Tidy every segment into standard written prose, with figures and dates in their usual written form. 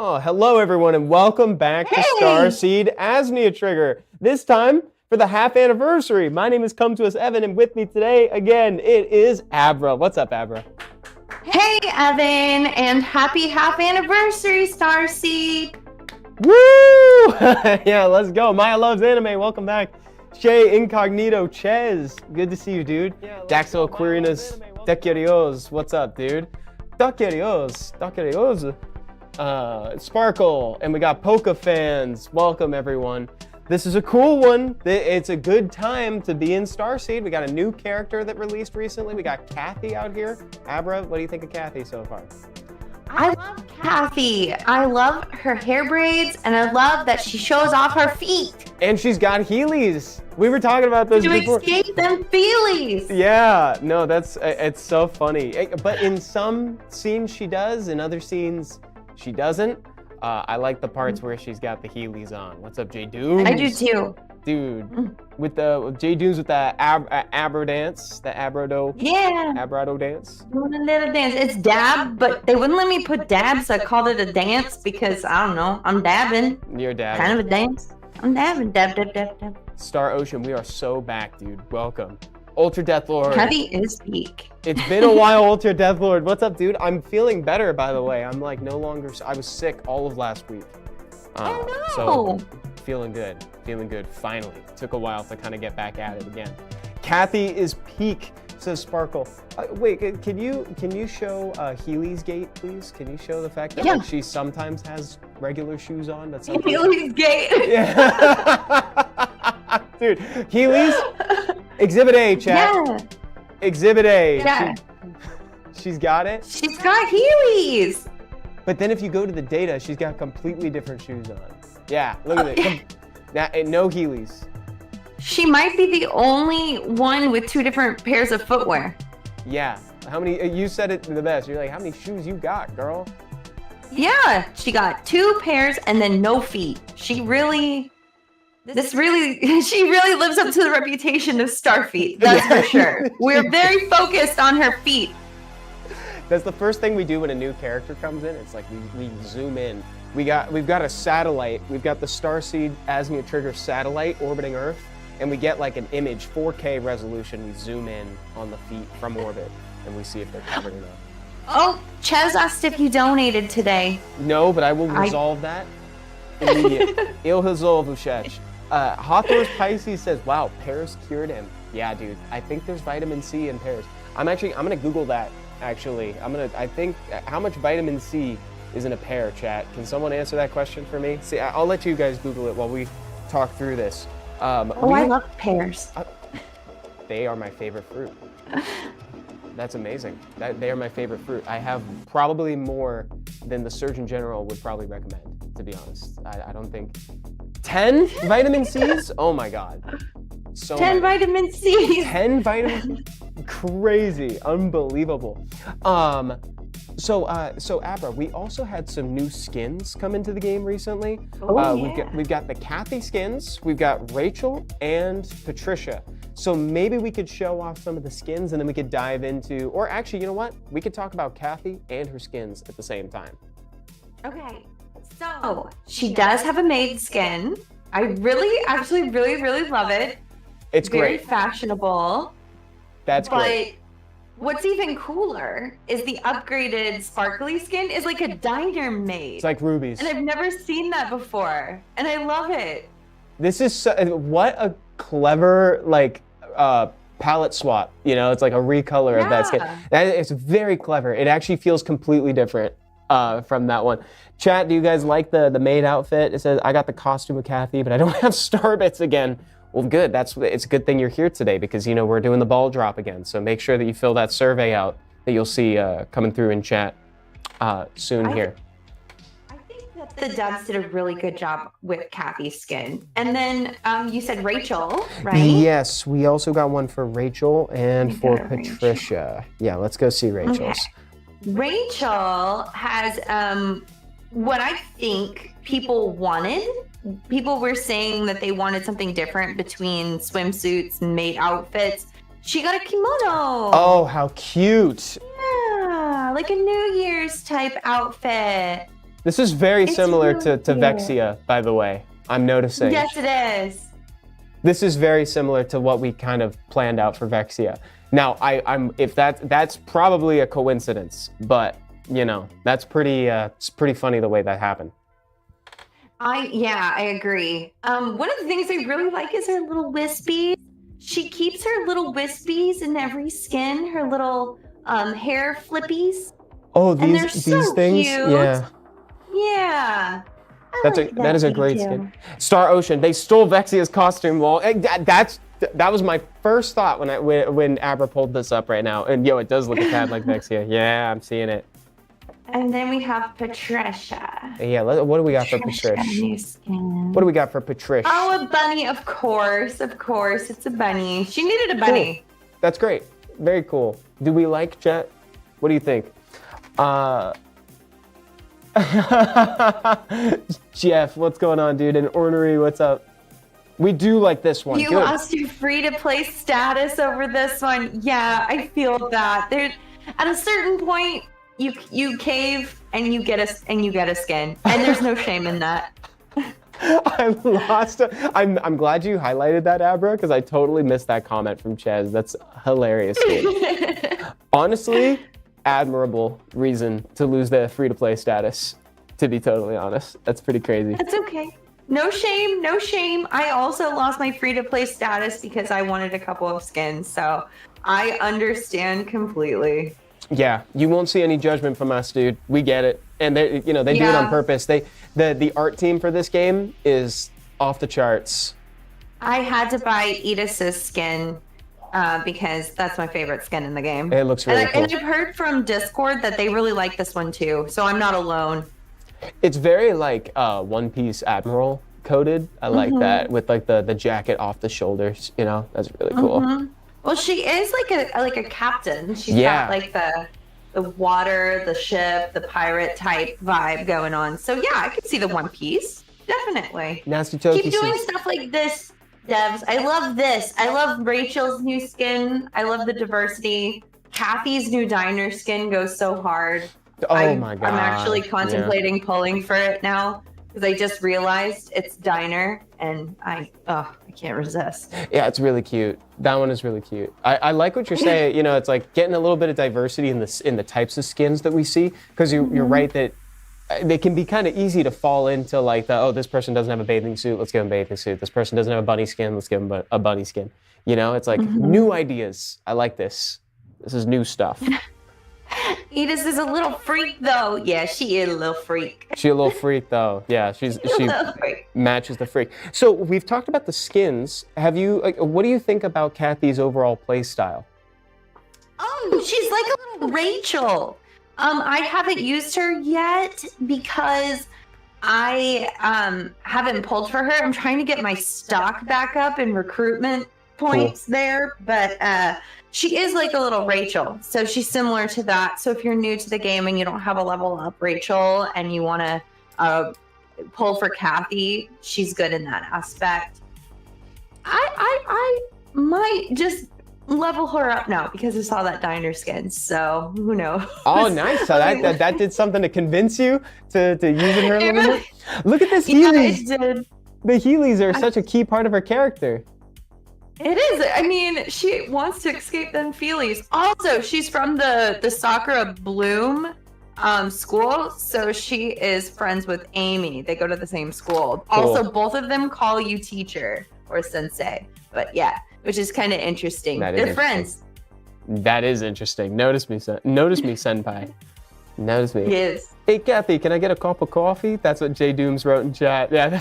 Oh, hello everyone and welcome back to Starseed Asnia Trigger. This time for the half anniversary. My name is Come To Us Evan and with me today again it is Abra. What's up, Abra? Hey Evan, and happy half anniversary Starseed. Woo! Yeah, let's go. Maya loves anime. Welcome back. Shay Incognito Ches. Good to see you, dude. Yeah, Daxo Aquirinus Decurios. What's up, dude? Decurios. Sparkle, and we got Poke fans. Welcome everyone. This is a cool one. It's a good time to be in Starseed. We got a new character that released recently. We got Kathy out here. Abra, what do you think of Kathy so far? I love Kathy. I love her hair braids, and I love that she shows off her feet. And she's got Heelys. We were talking about this before. To escape them feelies. Yeah, no, it's so funny. But in some scenes she does, in other scenes she doesn't. I like the parts where she's got the Heelys on. What's up, J Dooms? I do too. Dude, with J Dooms with the Abro dance, the Abrado. Yeah. Abrado dance. Doing a little dance. It's dab, but they wouldn't let me put dab, so I called it a dance because I don't know. I'm dabbing. You're dabbing. Kind of a dance. I'm dabbing. Dab, dab, dab, dab. Star Ocean, we are so back, dude. Welcome. Ultra Deathlord. Kathy is peak. It's been a while, Ultra Deathlord. What's up, dude? I'm feeling better, by the way. I'm like no longer. I was sick all of last week. Oh no. So feeling good. Feeling good. Finally. Took a while to kind of get back at it again. Kathy is peak, says Sparkle. Wait, can you show Heely's gait, please? Can you show the fact that like, she sometimes has regular shoes on? That's Heely's gait. Yeah. Dude, Heely's. Exhibit A, chat. Yeah. Exhibit A. Yeah. She's got it. She's got Heelys. But then if you go to the data, she's got completely different shoes on. Yeah, look at it. No Heelys. She might be the only one with two different pairs of footwear. Yeah. How many? You said it the best. You're like, how many shoes you got, girl? Yeah, she got two pairs and then no feet. She really lives up to the reputation of Starfeet. That's for sure. We're very focused on her feet. That's the first thing we do when a new character comes in. It's like we zoom in. We've got a satellite. We've got the Starseed Asnia Trigger satellite orbiting Earth, and we get like an image, 4K resolution. We zoom in on the feet from orbit, and we see if they're covered or not. Oh, Ches asked if you donated today. No, but I will resolve that immediately. Il resolve, Ushech. Hawthorne's Pisces says, wow, pears cured him. Yeah, dude, I think there's vitamin C in pears. I'm gonna Google that, actually. I think, how much vitamin C is in a pear, chat? Can someone answer that question for me? See, I'll let you guys Google it while we talk through this. I love pears. They are my favorite fruit. That's amazing. They are my favorite fruit. I have probably more than the Surgeon General would probably recommend, to be honest. I don't think. 10 vitamin C's? Oh my God. So 10 vitamin C's. 10 vitamin C's? Crazy. Unbelievable. So Abra, we also had some new skins come into the game recently. We've got the Kathy skins, we've got Rachel and Patricia. So maybe we could show off some of the skins and then we could dive into, or actually, you know what? We could talk about Kathy and her skins at the same time. Okay. So she does have a maid skin. I actually really love it. It's very great. Fashionable. That's great. But what's even cooler is the upgraded sparkly skin is like a diner maid. It's like rubies. And I've never seen that before. And I love it. This is what a clever palette swap. You know, it's like a recolor of that skin. It's very clever. It actually feels completely different from that one. Chat, do you guys like the maid outfit? It says, I got the costume of Kathy, but I don't have star bits again. Well, good. It's a good thing you're here today because, you know, we're doing the ball drop again. So make sure that you fill that survey out that you'll see coming through in chat soon here. I think that the devs did a really good job with Kathy's skin. And then you said Rachel, right? Yes, we also got one for Rachel and for Patricia. Yeah, let's go see Rachel's. Okay. Rachel has what I think people wanted. People were saying that they wanted something different between swimsuits and maid outfits. She got a kimono. Oh, how cute. Yeah, like a New Year's type outfit. This is very It's similar really to cute. Vexia, by the way. I'm noticing. Yes, it is. This is very similar to what we kind of planned out for Vexia. Now, if that's probably a coincidence, but you know, that's pretty it's pretty funny the way that happened. I agree. One of the things I really like is her little wispies. She keeps her little wispies in every skin, her little hair flippies. Oh, And they're these so things, cute. yeah. Yeah. That is a great too. skin. Star Ocean, they stole Vexia's costume wall. That was my first thought when Abra pulled this up right now. And yo, it does look a tad like Vexia. Yeah, I'm seeing it. And then we have Patricia. Yeah, what do we got for Patricia, Patricia? new skin. What do we got for Patricia? Oh, a bunny, of course. Of course, it's a bunny. She needed a bunny. Cool. That's great. Very cool. Do we like Jet? What do you think? Jeff, what's going on, dude? And Ornery, what's up? We do like this one. You Good. lost your free-to-play status over this one. Yeah, I feel that. There, at a certain point, you cave and you get a skin, and there's no shame in that. I've lost. I'm glad you highlighted that, Abra, because I totally missed that comment from Chez. That's hilarious, dude. Honestly, admirable reason to lose the free-to-play status. To be totally honest, that's pretty crazy. That's okay. No shame, no shame. I also lost my free-to-play status because I wanted a couple of skins, so I understand completely. Yeah, you won't see any judgment from us, dude. We get it, and they do it on purpose. The art team for this game is off the charts. I had to buy Edis's skin because that's my favorite skin in the game. It looks really cool. And I've heard from Discord that they really like this one too, so I'm not alone. It's very like One Piece Admiral coded. I like that with like the jacket off the shoulders. You know, that's really cool. Well, she is like a captain. She's Yeah. got like the water, the ship, the pirate type vibe going on. So yeah, I could see the One Piece. Definitely. Nasty Toki Keep doing says- stuff like this, devs. I love this. I love Rachel's new skin. I love the diversity. Kathy's new diner skin goes so hard. Oh my god. I'm actually contemplating pulling for it now because I just realized it's diner and I can't resist. Yeah, it's really cute. That one is really cute. I like what you're saying. You know, it's like getting a little bit of diversity in the types of skins that we see, because you're right that they can be kind of easy to fall into like this person doesn't have a bathing suit, let's give them a bathing suit. This person doesn't have a bunny skin, let's give them a bunny skin. You know, it's like new ideas. I like this. This is new stuff. Edith is a little freak though. Yeah, she is a little freak. She a little freak though. Yeah, she little freak. matches the freak. So we've talked about the skins. What do you think about Kathy's overall play style? Oh, she's like a little Rachel. I haven't used her yet because I haven't pulled for her. I'm trying to get my stock back up and recruitment points there, but she is like a little Rachel. So she's similar to that. So if you're new to the game and you don't have a level up Rachel and you want to pull for Kathy, she's good in that aspect. I might just level her up now because I saw that diner skin. So who knows? Oh, nice. So that did something to convince you to using her a little more? Look at this Heelys. Yeah, it did. The Heelys are such a key part of her character. It is. I mean, she wants to escape them feelies. Also, she's from the Sakura Bloom school, so she is friends with Amy. They go to the same school. Cool. Also, both of them call you teacher or sensei. But yeah, which is kind of interesting. They're friends. That is interesting. Notice me, senpai. Notice me. Yes. Hey, Kathy, can I get a cup of coffee? That's what J Dooms wrote in chat. Yeah.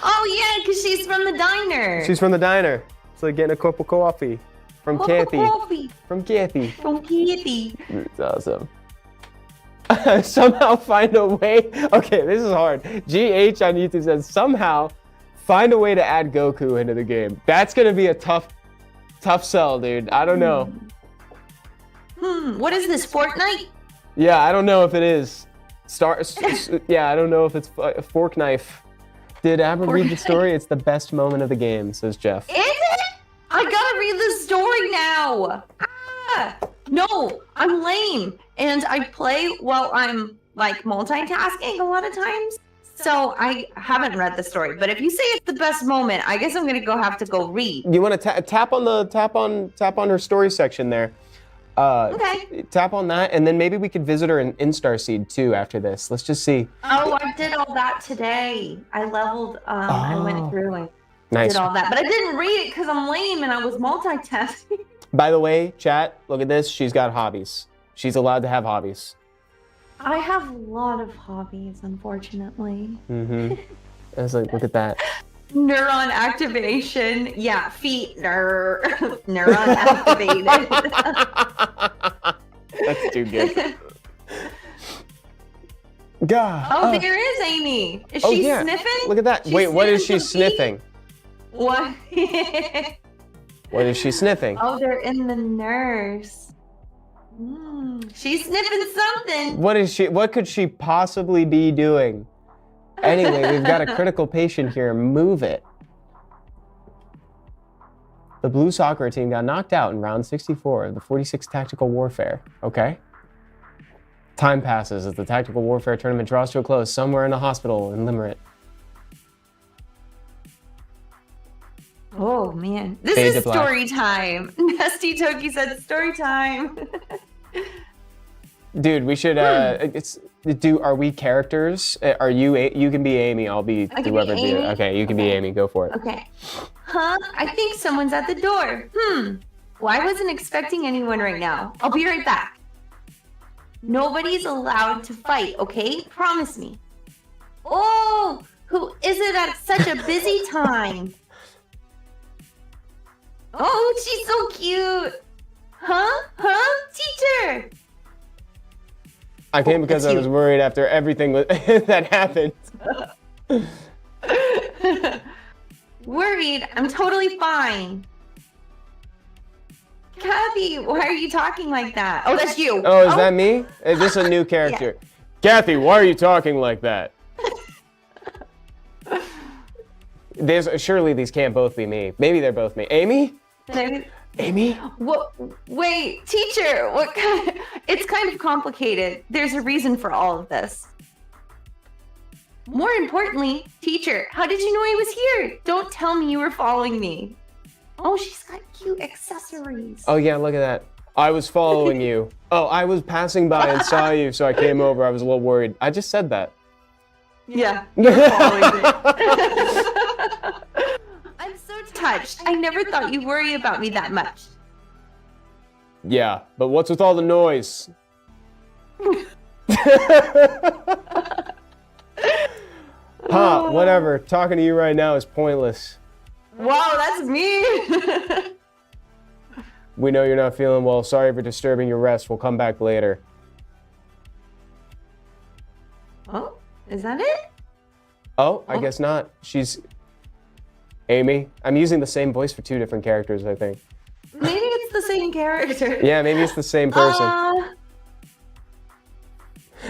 Oh yeah, because she's from the diner. She's from the diner. So getting a cup of coffee from Kathy. From Kathy. From Kathy. It's awesome. Somehow find a way. Okay, this is hard. GH on YouTube says somehow find a way to add Goku into the game. That's gonna be a tough sell, dude. I don't know. What is this, Fortnite? Yeah, I don't know if it is. Yeah, I don't know if it's a fork knife. Did Abra read the story? It's the best moment of the game, says Jeff. Is it? I gotta read the story now. No, I'm lame, and I play while I'm like multitasking a lot of times. So I haven't read the story, but if you say it's the best moment, I guess I'm gonna have to go read. You want to tap on her story section there. Okay. Tap on that, and then maybe we could visit her in Starseed too after this. Let's just see. Oh, I did all that today. I leveled. I went through and Nice. did all that, but I didn't read it because I'm lame and I was multitasking. By the way, chat, look at this. She's got hobbies. She's allowed to have hobbies. I have a lot of hobbies, unfortunately. Mm-hmm. I was like, look at that. Neuron activation. Yeah, feet. Neuron activated. That's too good. God. Oh, there is Amy. Is she sniffing? Look at that. Wait, what is she sniffing? What? What is she sniffing? Oh, they're in the nurse. She's sniffing something. What could she possibly be doing? Anyway, we've got a critical patient here. Move it. The blue soccer team got knocked out in round 64 of the 46th Tactical Warfare. Okay. Time passes as the Tactical Warfare tournament draws to a close somewhere in the hospital in Limerick. Oh man, this is story time. Nasty Toki said story time. Dude, we should. Are we characters? Are you? You can be Amy. I'll be whoever. Okay, you can be Amy. Go for it. Okay. Huh? I think someone's at the door. Well, I wasn't expecting anyone right now. I'll be right back. Nobody's allowed to fight. Okay? Promise me. Oh, who is it at such a busy time? Oh, she's so cute. Huh? Teacher. I came because I was worried after everything that happened. Worried? I'm totally fine. Kathy, why are you talking like that? Oh, that's you. Oh, is that me? Is this a new character? Yeah. Kathy, why are you talking like that? Surely these can't both be me. Maybe they're both me. Amy? Amy? What? Wait, teacher, what kind it's kind of complicated. There's a reason for all of this. More importantly, teacher, how did you know I was here? Don't tell me you were following me. Oh, she's got cute accessories. Oh yeah, look at that. I was following you. Oh, I was passing by and saw you, so I came over. I was a little worried. I just said that. Yeah, you're following me. I'm so touched. I never thought you'd worry about me that much. Yeah, but what's with all the noise? Whatever. Talking to you right now is pointless. Wow, that's mean. We know you're not feeling well. Sorry for disturbing your rest. We'll come back later. Oh, is that it? Oh, I guess not. She's Amy. I'm using the same voice for two different characters, I think. Maybe it's the same character. Yeah, maybe it's the same person.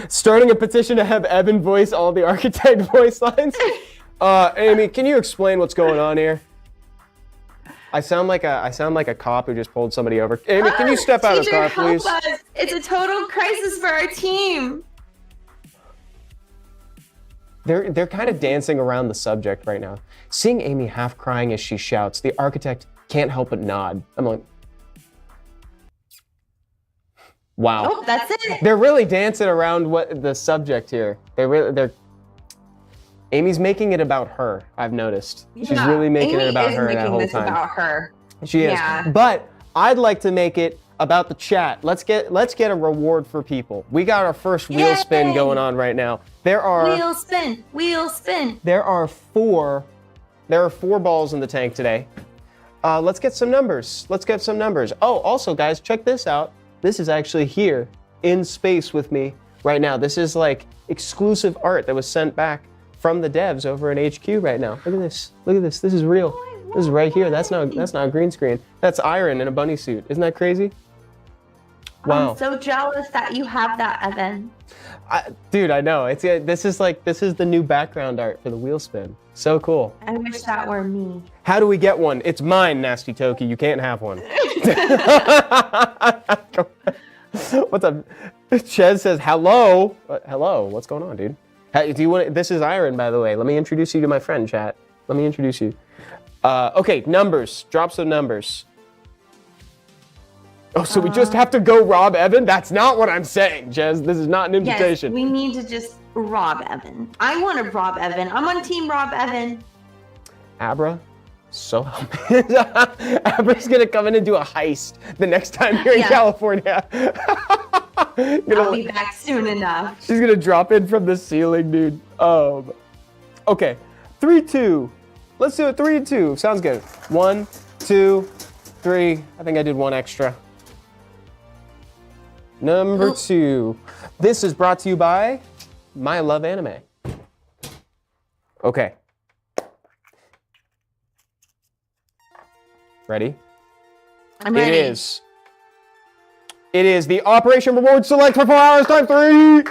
Starting a petition to have Evan voice all the architect voice lines. Amy, can you explain what's going on here? I sound like a cop who just pulled somebody over. Amy, can you step out of the car, please? Help us. It's a total crisis for our team. They're kind of dancing around the subject right now. Seeing Amy half crying as she shouts, the architect can't help but nod. I'm like, wow. Oh, that's it. They're really dancing around what the subject here. Amy's making it about her, I've noticed. She's really making it about her that whole time. About her. She is. Yeah. But I'd like to make it about the chat. Let's get a reward for people. We got our first wheel spin going on right now. Wheel spin. There are four balls in the tank today. Let's get some numbers. Oh, also guys, check this out. This is actually here in space with me right now. This is like exclusive art that was sent back from the devs over in HQ right now. Look at this. This is real. This is right here. That's not a green screen. That's Iron in a bunny suit. Isn't that crazy? Wow. I'm so jealous that you have that, Evan. Dude, I know. This is the new background art for the wheel spin. So cool. I wish that were me. How do we get one? It's mine, Nasty Toki. You can't have one. What's up? Chez says, hello. Hello, what's going on, dude? Do you want? This is Iron, by the way. Let me introduce you to my friend, chat. Let me introduce you. Okay, numbers. Drop some numbers. Oh, so we just have to go rob Evan? That's not what I'm saying, Jez. This is not an invitation. Yes, we need to just rob Evan. I want to rob Evan. I'm on team rob Evan. Abra, so help me. Abra's gonna come in and do a heist the next time you're in California. I'll be back soon enough. She's gonna drop in from the ceiling, dude. Okay, 3, 2. Let's do it. 3 and 2. Sounds good. 1, 2, 3. I think I did one extra. Number 2. This is brought to you by My Love Anime. Okay. Ready? I'm ready. It is the Operation Reward Select for 4 hours time 3.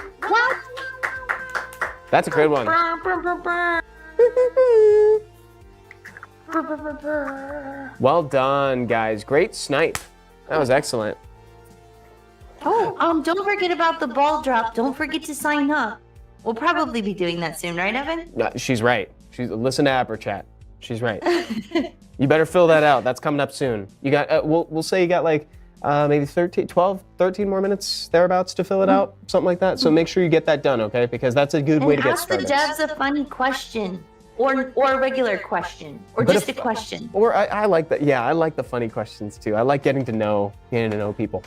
That's a good one. Well done, guys. Great snipe. That was excellent. Oh, don't forget about the ball drop. Don't forget to sign up. We'll probably be doing that soon, right, Evan? No, she's right. Listen to Abra chat. She's right. You better fill that out. That's coming up soon. You got. We'll say you got like maybe 13 more minutes thereabouts to fill it out, something like that. So make sure you get that done, okay? Because that's a good way to get started. Ask the devs a funny question. Or a regular question, or just a question. Or I like that. Yeah, I like the funny questions too. I like getting to know people.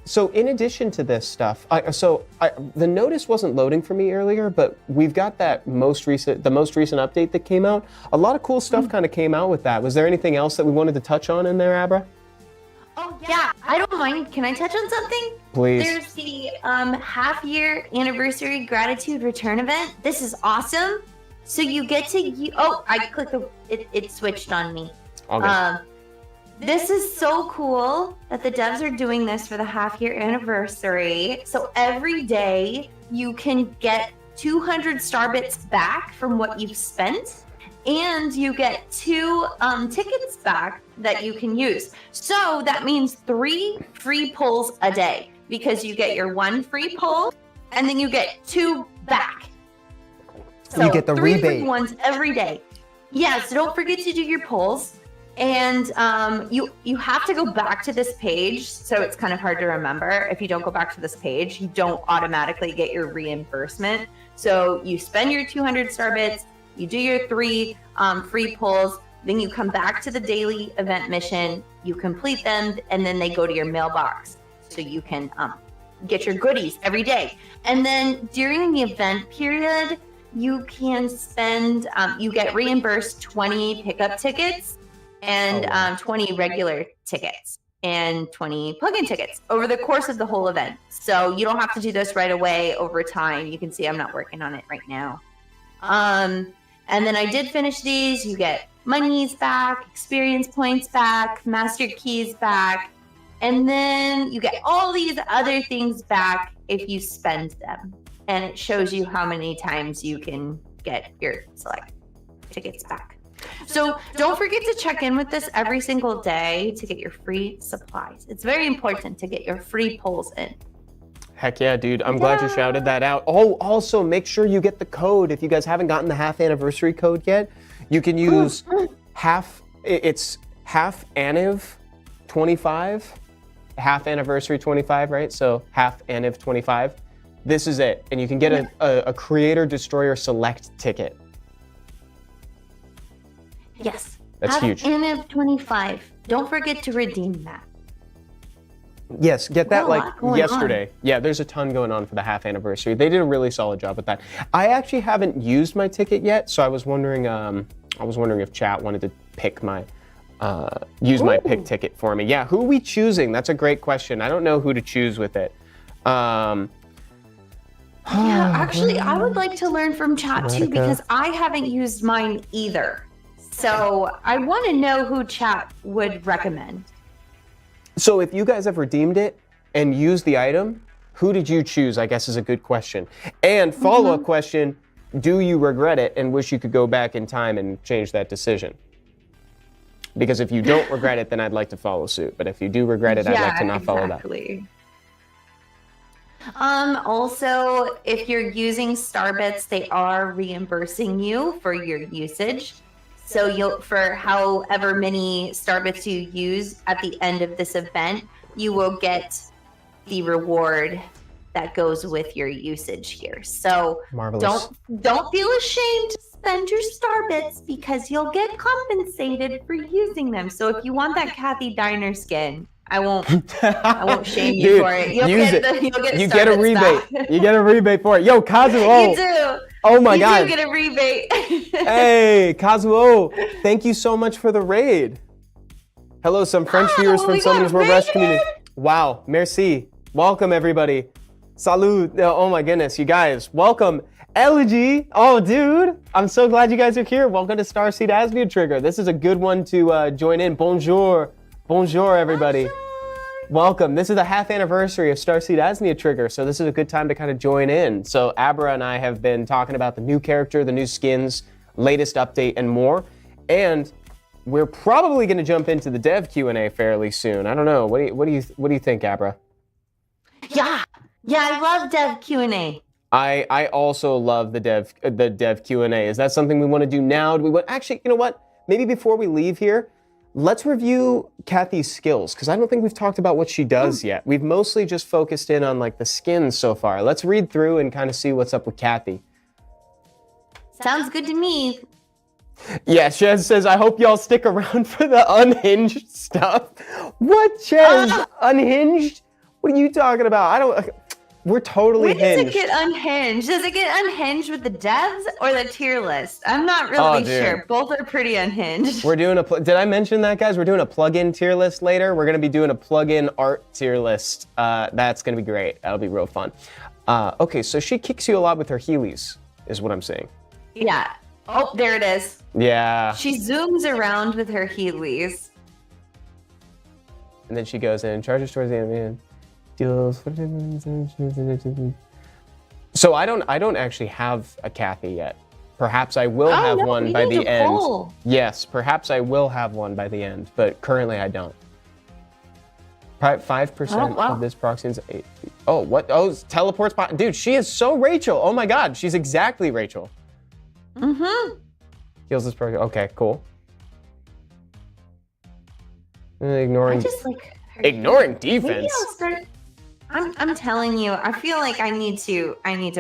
So in addition to this stuff, the notice wasn't loading for me earlier, but we've got the most recent update that came out. A lot of cool stuff kind of came out with that. Was there anything else that we wanted to touch on in there, Abra? Oh yeah, I don't mind. Can I touch on something? Please. There's the half-year anniversary gratitude return event. This is awesome. So you get to, I clicked, it switched on me. Okay. This is so cool that the devs are doing this for the half-year anniversary. So every day you can get 200 star bits back from what you've spent, and you get 2 tickets back that you can use. So that means 3 free pulls a day, because you get your 1 free pull, and then you get 2 back. So you get the 3 rebate. free ones every day. Yeah, so don't forget to do your polls. And you have to go back to this page, so it's kind of hard to remember. If you don't go back to this page, you don't automatically get your reimbursement. So you spend your 200 star bits, you do your 3 free polls, then you come back to the daily event mission, you complete them, and then they go to your mailbox. So you can get your goodies every day. And then during the event period, you can spend, you get reimbursed 20 pickup tickets and 20 regular tickets and 20 plug-in tickets over the course of the whole event. So you don't have to do this right away over time. You can see I'm not working on it right now. And then I did finish these. You get monies back, experience points back, master keys back, and then you get all these other things back if you spend them. And it shows you how many times you can get your select tickets back. So don't forget to check in with this every single day to get your free supplies. It's very important to get your free pulls in. Heck yeah, dude. I'm glad you shouted that out. Oh, also make sure you get the code. If you guys haven't gotten the half anniversary code yet, you can use it's half aniv 25, half anniversary 25, right? So half aniv 25. This is it. And you can get a Creator Destroyer Select ticket. Yes. That's huge. Aniv 25. Don't forget to redeem that. Yes, get that like yesterday. Yeah, there's a ton going on for the half anniversary. They did a really solid job with that. I actually haven't used my ticket yet, so I was wondering if chat wanted to pick my use my pick ticket for me. Yeah, who are we choosing? That's a great question. I don't know who to choose with it. Yeah, actually, I would like to learn from chat too, because I haven't used mine either. So I want to know who chat would recommend. So if you guys have redeemed it and used the item, who did you choose, I guess is a good question. And follow-up question, do you regret it and wish you could go back in time and change that decision? Because if you don't regret it, then I'd like to follow suit. But if you do regret it, I'd like to not follow that. Also, if you're using Starbits, they are reimbursing you for your usage. So you'll, for however many Starbits you use at the end of this event, you will get the reward that goes with your usage here. So Marvelous. don't feel ashamed to spend your Starbits because you'll get compensated for using them. So if you want that Kathy Diner skin, I won't shame you for it. You'll get a rebate. You get a rebate for it. Yo, Kazuo. You do. Oh my God. You do get a rebate. Hey, Kazuo, thank you so much for the raid. Hello, some French viewers from Summoners World Rush community. Wow, merci. Welcome, everybody. Salud. Oh my goodness, you guys. Welcome. Elegy. Oh, dude. I'm so glad you guys are here. Welcome to Starseed Asnia Trigger. This is a good one to join in. Bonjour. Bonjour, everybody. Bonjour. Welcome. This is the half anniversary of Starseed Asnia Trigger, so this is a good time to kind of join in. So Abra and I have been talking about the new character, the new skins, latest update, and more. And we're probably going to jump into the dev Q&A fairly soon. I don't know. What do you think, Abra? Yeah, I love dev Q&A. I also love the dev Q&A. Is that something we want to do now? Do we want? Actually, you know what? Maybe before we leave here, let's review Kathy's skills, because I don't think we've talked about what she does yet. We've mostly just focused in on like the skins so far. Let's read through and kind of see what's up with Kathy. Sounds good to me. Yeah, Chez says, I hope y'all stick around for the unhinged stuff. What, Chez? Unhinged? What are you talking about? We're totally hinged. When does it get unhinged? Does it get unhinged with the devs or the tier list? I'm not really sure. Both are pretty unhinged. We're doing did I mention that, guys? We're doing a plugin tier list later. We're going to be doing a plugin art tier list. That's going to be great. That'll be real fun. Okay, so she kicks you a lot with her Heelys, is what I'm saying. Yeah. Oh, there it is. Yeah. She zooms around with her Heelys. And then she goes in, charges towards the enemy. So I don't actually have a Kathy yet. Perhaps I will have one by the end. Pull. Yes, perhaps I will have one by the end, but currently I don't. 5% of this proxy is 8. Oh, what? Oh, teleports. Dude, she is so Rachel. Oh my God, she's exactly Rachel. Mm-hmm. Heals this proxy. Okay, cool. Ignoring defense. I'm telling you, I feel like I need to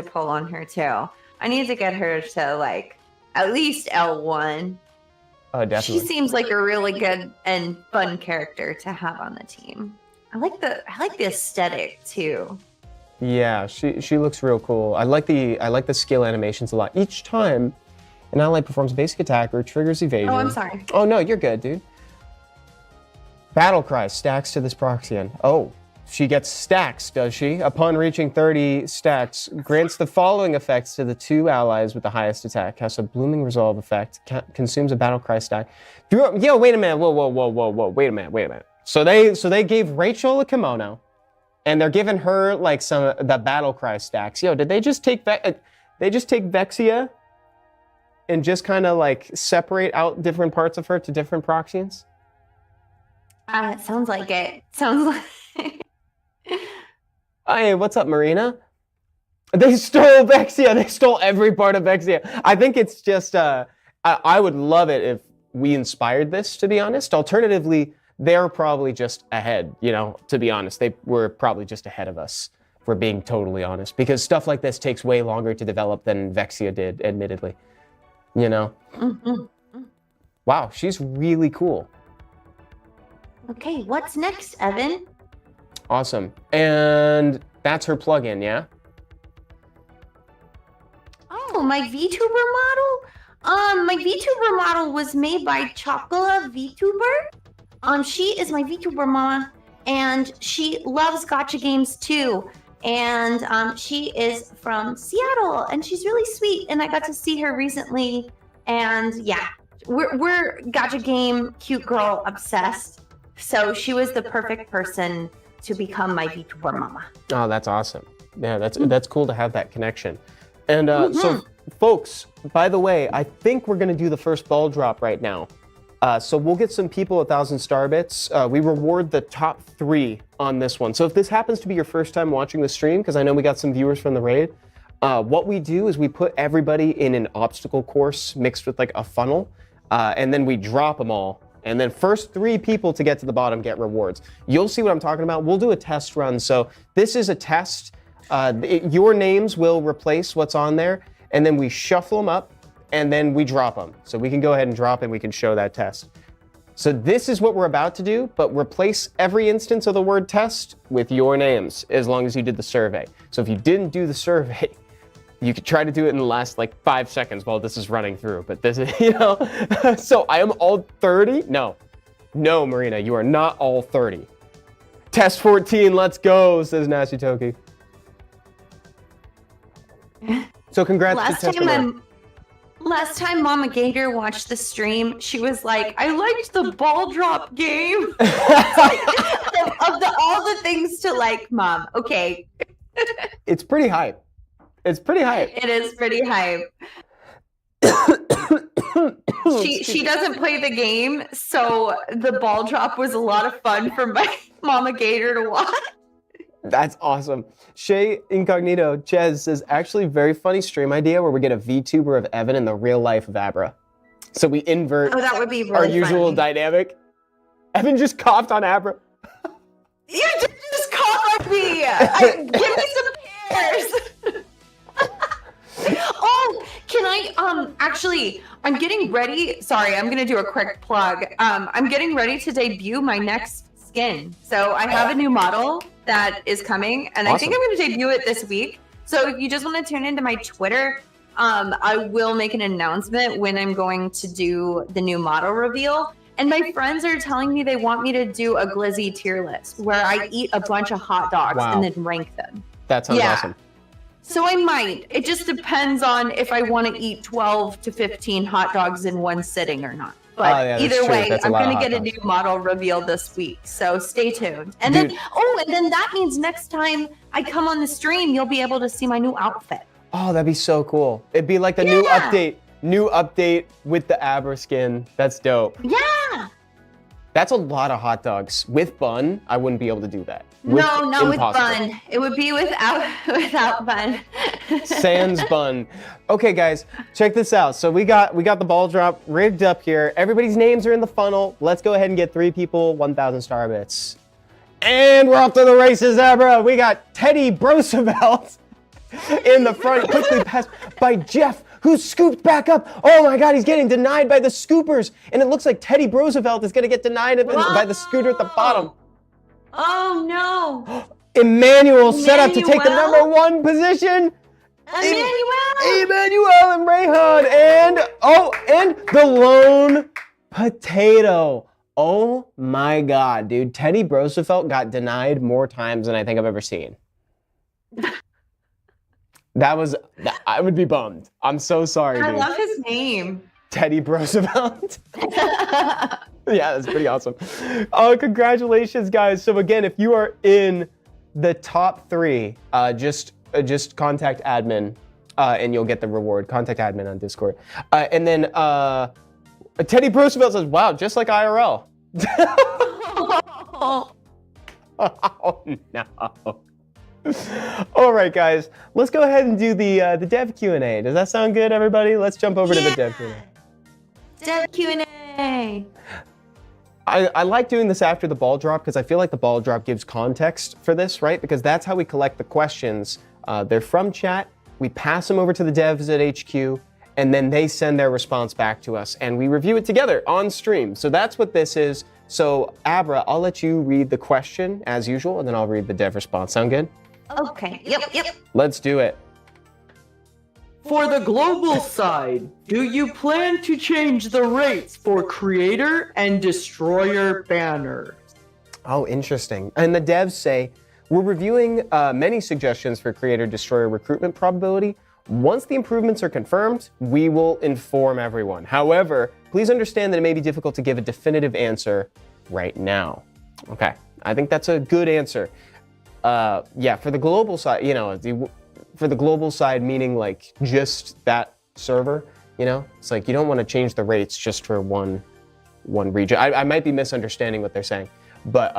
pull on her too. I need to get her to like at least L1. Oh, definitely. She seems like a really good and fun character to have on the team. I like the aesthetic too. Yeah, she looks real cool. I like the skill animations a lot. Each time an ally performs a basic attack or triggers evasion. Oh, I'm sorry. Oh no, you're good, dude. Battle cry stacks to this proxyan. Oh, she gets stacks, does she? Upon reaching 30 stacks, grants the following effects to the 2 allies with the highest attack. Has a blooming resolve effect. Consumes a battle cry stack. Yo, wait a minute. Whoa. Wait a minute. So they gave Rachel a kimono, and they're giving her like the battle cry stacks. Yo, did they just take Vexia and just kind of like separate out different parts of her to different proxians? It sounds like it. Sounds like. Hey, what's up, Marina? They stole Vexia. They stole every part of Vexia. I think it's just, I would love it if we inspired this, to be honest. Alternatively, they're probably just ahead, you know, to be honest. They were probably just ahead of us, if we're being totally honest. Because stuff like this takes way longer to develop than Vexia did, admittedly. You know? Mm-hmm. Wow, she's really cool. Okay, what's next, Evan? Awesome. And that's her plugin, yeah? Oh, my VTuber model? My VTuber model was made by Chocola VTuber. She is my VTuber mama, and she loves gacha games too. And she is from Seattle, and she's really sweet. And I got to see her recently, and yeah, we're gacha game cute girl obsessed. So she was the perfect person to become my VTuber mama. Oh, that's awesome. Yeah, that's cool to have that connection. And so, folks, by the way, I think we're going to do the first ball drop right now. So we'll get some people 1,000 star bits. We reward the top 3 on this one. So if this happens to be your first time watching the stream, because I know we got some viewers from the raid, what we do is we put everybody in an obstacle course mixed with like a funnel, and then we drop them all. And then first 3 people to get to the bottom get rewards. You'll see what I'm talking about. We'll do a test run. So this is a test. Your names will replace what's on there, and then we shuffle them up, and then we drop them. So we can go ahead and drop and we can show that test. So this is what we're about to do, but replace every instance of the word test with your names, as long as you did the survey. So if you didn't do the survey, you could try to do it in the last like 5 seconds while this is running through, but this is, so I am all 30? No, Marina, you are not all 30. Test 14, let's go, says Nasty Toki. So congrats to Test 14. Last time Mama Gator watched the stream, she was like, I liked the ball drop game. All the things to like, Mom. Okay. It's pretty hype. It is pretty hype. She doesn't play the game, so the ball drop was a lot of fun for my Mama Gator to watch. That's awesome. Shay Incognito Ches says, actually very funny stream idea where we get a VTuber of Evan in the real life of Abra. So we invert that would be really our usual funny. Evan just coughed on Abra. You just coughed on me. Give me some pears. Oh, can I, actually, I'm getting ready. Sorry, I'm going to do a quick plug. I'm getting ready to debut my next skin. So I have a new model that is coming, and awesome. I think I'm going to debut it this week. So if you just want to tune into my Twitter, I will make an announcement when I'm going to do the new model reveal. And my friends are telling me they want me to do a Glizzy tier list where I eat a bunch of hot dogs and then rank them. That sounds awesome. So I might. It just depends on if I want to eat 12 to 15 hot dogs in one sitting or not. But either way, I'm going to get a new model reveal this week. So stay tuned. And then that means next time I come on the stream, you'll be able to see my new outfit. Oh, that'd be so cool. It'd be like the new update with the Abra skin. That's dope. Yeah. That's a lot of hot dogs. With bun, I wouldn't be able to do that. Not with bun. It would be without bun. Sans bun. Okay, guys, check this out. So we got the ball drop rigged up here. Everybody's names are in the funnel. Let's go ahead and get 3 people 1,000 star bits. And we're off to the races, Abra. We got Teddy Roosevelt in the front, quickly passed by Jeff, who's scooped back up. Oh my God, he's getting denied by the scoopers. And it looks like Teddy Roosevelt is going to get denied by the scooter at the bottom. Oh no. Emmanuel set up to take the number 1 position. Emmanuel and Rayhan. And the lone potato. Oh my God, dude. Teddy Roosevelt got denied more times than I think I've ever seen. I would be bummed. I'm so sorry, dude. I love his name. Teddy Roosevelt. Yeah, that's pretty awesome. Oh, congratulations, guys. So again, if you are in the top 3, just contact admin and you'll get the reward. Contact admin on Discord. And then Teddy Roosevelt says, wow, just like IRL. Oh, no. All right, guys, let's go ahead and do the dev Q&A. Does that sound good, everybody? Let's jump over to the dev Q&A. Dev Q&A. I like doing this after the ball drop because I feel like the ball drop gives context for this, right? Because that's how we collect the questions. They're from chat. We pass them over to the devs at HQ, and then they send their response back to us, and we review it together on stream. So that's what this is. So, Abra, I'll let you read the question as usual, and then I'll read the dev response. Sound good? Okay. Yep. Let's do it. For the global side, do you plan to change the rates for creator and destroyer banners? Oh, interesting. And the devs say, we're reviewing many suggestions for creator destroyer recruitment probability. Once the improvements are confirmed, we will inform everyone. However, please understand that it may be difficult to give a definitive answer right now. Okay, I think that's a good answer. Yeah, for the global side, for the global side, meaning like just that server, it's like you don't want to change the rates just for one one region. I might be misunderstanding what they're saying. But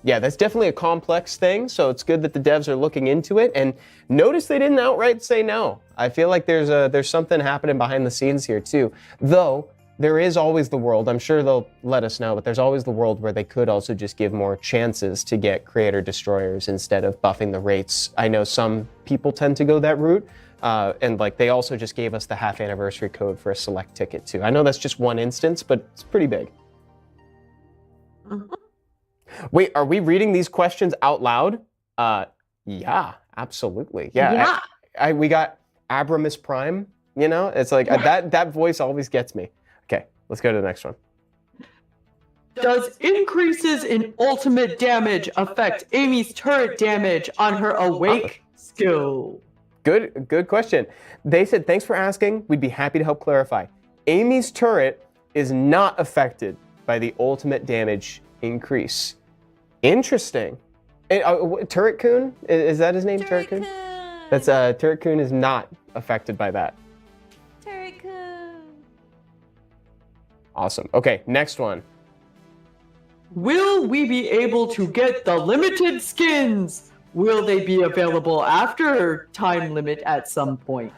yeah, that's definitely a complex thing. So it's good that the devs are looking into it. And notice they didn't outright say no. I feel like there's something happening behind the scenes here too. Though there is always the world, I'm sure they'll let us know, but there's always the world where they could also just give more chances to get creator destroyers instead of buffing the rates. I know some people tend to go that route. And like they also just gave us the half anniversary code for a select ticket too. I know that's just one instance, but it's pretty big. Mhm. Wait, are we reading these questions out loud? Yeah, absolutely. Yeah. We got Abramus Prime, you know? It's like that voice always gets me. Okay, let's go to the next one. Does increases in ultimate damage affect Amy's turret damage on her awake skill? Good question. They said, thanks for asking. We'd be happy to help clarify. Amy's turret is not affected by the ultimate damage increase. Interesting. Turret Coon? Is that his name? Turret Coon? That's Turret Coon is not affected by that. Turret Coon. Awesome. Okay, next one. Will we be able to get the limited skins? Will they be available after time limit at some point?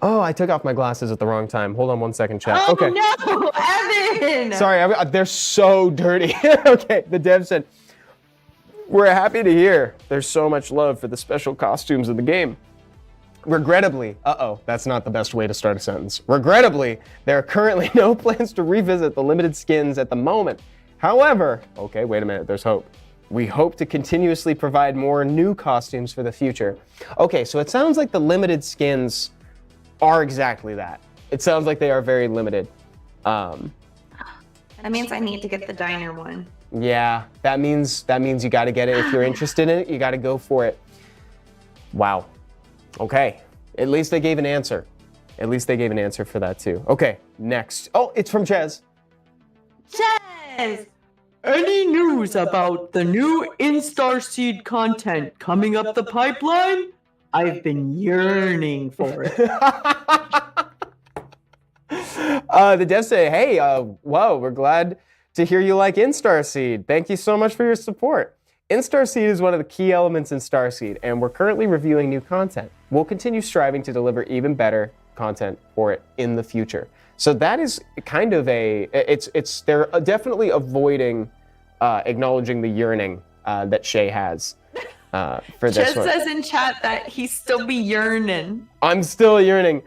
Oh, I took off my glasses at the wrong time. Hold on one second, chat. Oh Okay. no, Evan! Sorry, they're so dirty. Okay, the dev said, we're happy to hear there's so much love for the special costumes of the game. Regrettably, that's not the best way to start a sentence. Regrettably, there are currently no plans to revisit the limited skins at the moment. However, okay, wait a minute, there's hope. We hope to continuously provide more new costumes for the future. Okay, so it sounds like the limited skins are exactly that. It sounds like they are very limited. That means I need to get the diner one. Yeah, that means you got to get it. If you're interested in it, you got to go for it. Wow. Okay. At least they gave an answer. At least they gave an answer for that too. Okay, next. Oh, it's from Chaz. Chaz! Any news about the new Starseed content coming up the pipeline? I've been yearning for it. The devs say, hey, whoa, we're glad to hear you like Starseed. Thank you so much for your support. Starseed is one of the key elements in Starseed, and we're currently reviewing new content. We'll continue striving to deliver even better content for it in the future. So that is kind of they're definitely avoiding acknowledging the yearning that Shay has for this Just one. says in chat that he still be yearning. I'm still yearning.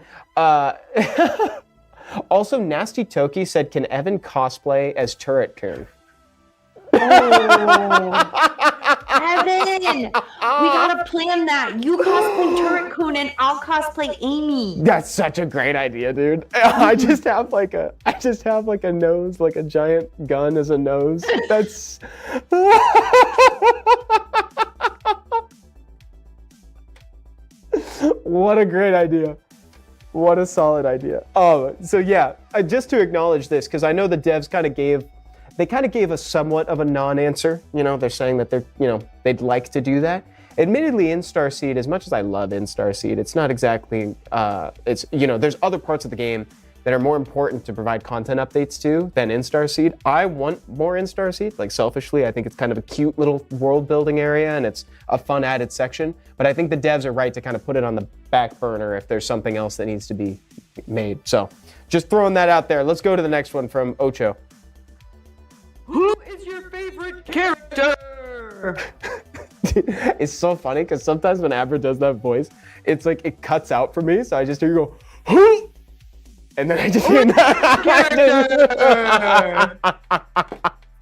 Also, Nasty Toki said, can Evan cosplay as Turret Coon? Evan! We gotta plan that. You cosplay Turret Coon and I'll cosplay Amy. That's such a great idea, dude. I just have like a nose, like a giant gun as a nose. That's what a great idea. What a solid idea. So yeah, just to acknowledge this, because I know the devs kind of gave us somewhat of a non-answer. You know, they're saying that they'd like to do that. Admittedly, in Starseed, as much as I love in Starseed, it's not exactly, there's other parts of the game that are more important to provide content updates to than in Starseed. I want more in Starseed, like selfishly. I think it's kind of a cute little world building area and it's a fun added section. But I think the devs are right to kind of put it on the back burner if there's something else that needs to be made. So just throwing that out there. Let's go to the next one from Ocho. Who is your favorite character? It's so funny because sometimes when Abra does that voice, it's like it cuts out for me. So I just hear you go, who? And then I just hear that.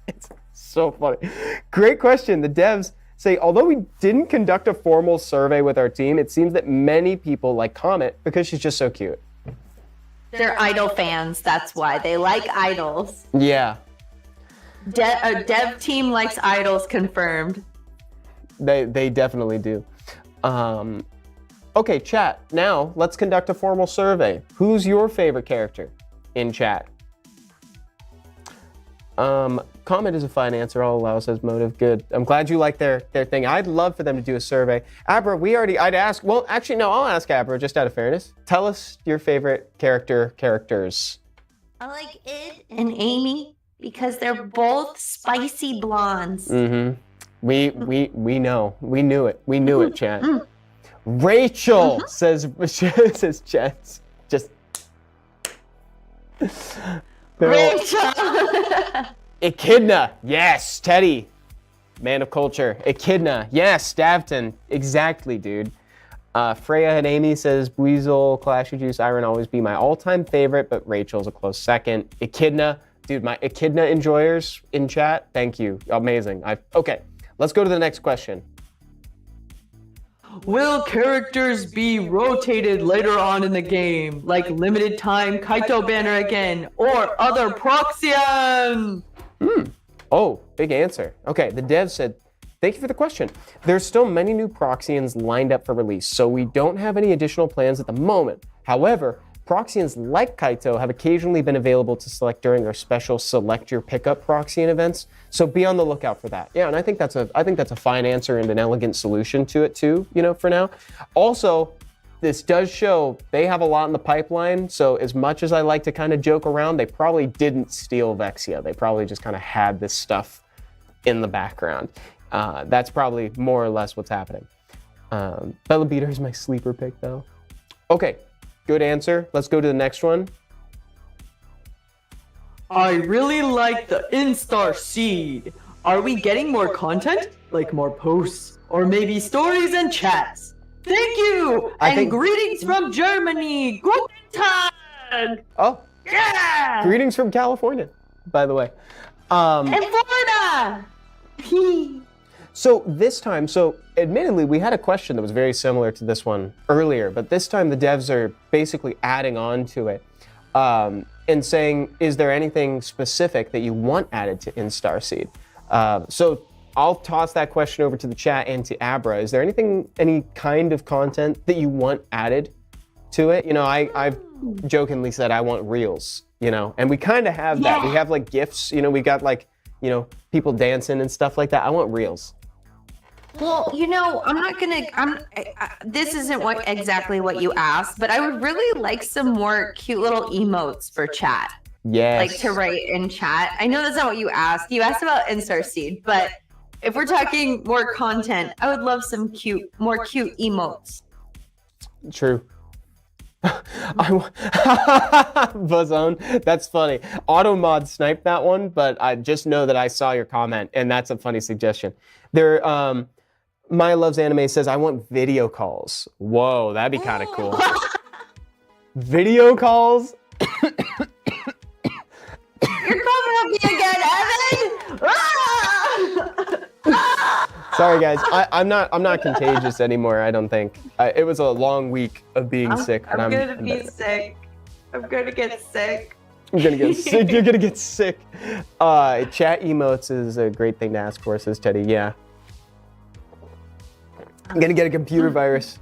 It's so funny. Great question. The devs say, although we didn't conduct a formal survey with our team, it seems that many people like Comet because she's just so cute. They're idol fans. That's why they like idols. Yeah. Dev team likes idols, confirmed. They definitely do. Okay, chat. Now let's conduct a formal survey. Who's your favorite character in chat? Comment is a fine answer. I'll allow, says Motive. Good. I'm glad you like their thing. I'd love for them to do a survey. Abra, I'd ask. Well, actually, no. I'll ask Abra just out of fairness. Tell us your favorite characters. I like Id and Amy because they're both spicy blondes. Mm-hmm. We know. We knew it. We knew it, chat. Rachel says Chess. Just Rachel. Echidna. Yes, Teddy. Man of culture. Echidna. Yes, Davton. Exactly, dude. Freya and Amy says Weasel, Clash of Juice, Iron always be my all-time favorite, but Rachel's a close second. Echidna. Dude, my Echidna enjoyers in chat, thank you. Amazing. Okay, let's go to the next question. Will characters be rotated later on in the game, like limited time Kaito banner again, or other Proxian? Oh, big answer. Okay, the dev said, thank you for the question. There's still many new Proxians lined up for release, so we don't have any additional plans at the moment. However, Proxians like Kaito have occasionally been available to select during our special Select Your Pickup Proxian events, so be on the lookout for that. Yeah, and I think that's a fine answer and an elegant solution to it too, for now. Also, this does show they have a lot in the pipeline, so as much as I like to kind of joke around, they probably didn't steal Vexia. They probably just kind of had this stuff in the background. That's probably more or less what's happening. Bella Beater is my sleeper pick, though. Okay, good answer. Let's go to the next one. I really like the Starseed. Are we getting more content? Like more posts? Or maybe stories and chats? Thank you! And greetings from Germany! Guten Tag! Oh, Yeah! greetings from California, by the way. And Florida! So this time, admittedly, we had a question that was very similar to this one earlier, but this time the devs are basically adding on to it and saying, is there anything specific that you want added to Starseed? So I'll toss that question over to the chat and to Abra. Is there any kind of content that you want added to it? I've jokingly said I want reels, and we kind of have that. We have like GIFs, we got like, people dancing and stuff like that. I want reels. Well, I'm not gonna. This isn't exactly what you asked, but I would really like some more cute little emotes for chat. Yes. Like to write in chat. I know that's not what you asked. You asked about Starseed, but if we're talking more content, I would love some more cute emotes. True. Buzzone, that's funny. Automod sniped that one, but I just know that I saw your comment, and that's a funny suggestion. Maya Loves Anime says, I want video calls. Whoa, that'd be kind of cool. Video calls? You're coming at me again, Evan! Sorry, guys. I'm not contagious anymore. I don't think. It was a long week of being sick. But I'm gonna be sick. I'm gonna get sick. I'm gonna get sick. You're gonna get sick. Chat emotes is a great thing to ask for, says Teddy. Yeah. I'm gonna get a computer virus.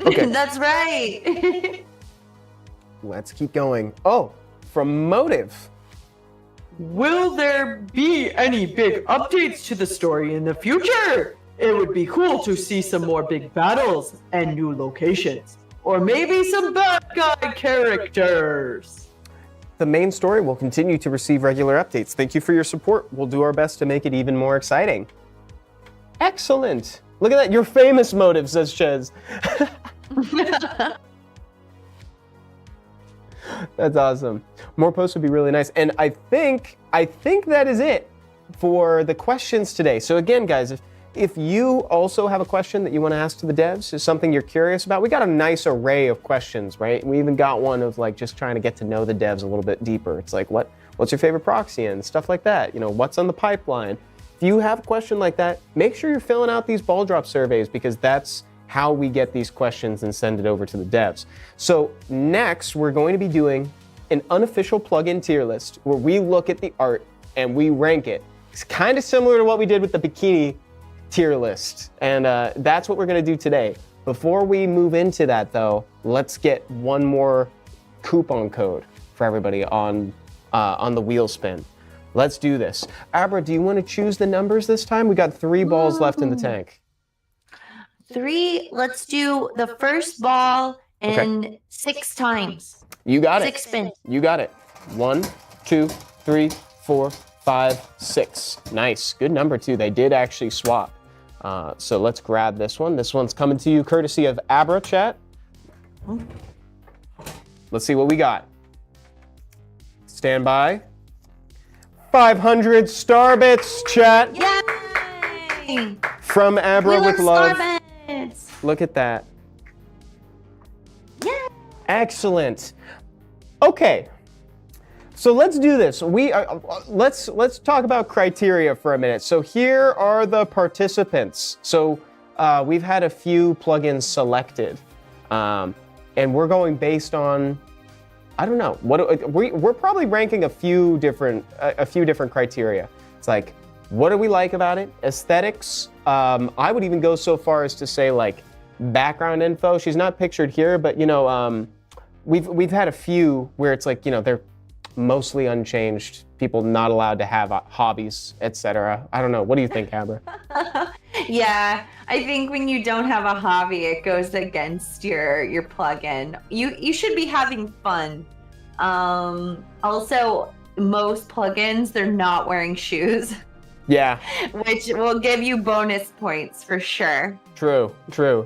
Okay. That's right. Let's keep going. Oh, from Motive. Will there be any big updates to the story in the future? It would be cool to see some more big battles and new locations. Or maybe some bad guy characters. The main story will continue to receive regular updates. Thank you for your support. We'll do our best to make it even more exciting. Excellent. Look at that. You're famous, Motive, says Chez. That's awesome. More posts would be really nice. And I think that is it for the questions today. So again, guys, if you also have a question that you want to ask to the devs, is something you're curious about, we got a nice array of questions, right? We even got one of like just trying to get to know the devs a little bit deeper. It's like, what's your favorite proxy and stuff like that? What's on the pipeline? If you have a question like that, make sure you're filling out these ball drop surveys, because that's how we get these questions and send it over to the devs. So next, we're going to be doing an unofficial plugin tier list where we look at the art and we rank it. It's kind of similar to what we did with the bikini tier list. And that's what we're going to do today. Before we move into that, though, let's get one more coupon code for everybody on the wheel spin. Let's do this. Abra, do you want to choose the numbers this time? We got 3 balls left in the tank. 3. Let's do the first ball and 6 times. You got it. 6 spins. You got it. 1, 2, 3, 4, 5, 6. Nice. Good number, too. They did actually swap. So let's grab this one. This one's coming to you courtesy of Abra chat. Let's see what we got. Stand by. 500 Starbits, chat. Yay! From Abra We with love love. Starbits. Look at that. Yeah. Excellent. Okay. So let's do this. Let's talk about criteria for a minute. So here are the participants. So we've had a few plugins selected, and we're going based on, I don't know, we're probably ranking a few different criteria. It's like, what do we like about it? Aesthetics. I would even go so far as to say like background info. She's not pictured here, but we've had a few where it's like they're mostly unchanged, people not allowed to have hobbies, etc. I don't know. What do you think, Abra? Yeah, I think when you don't have a hobby, it goes against your plugin. You should be having fun. Also, most plugins, they're not wearing shoes. Yeah. Which will give you bonus points for sure. True.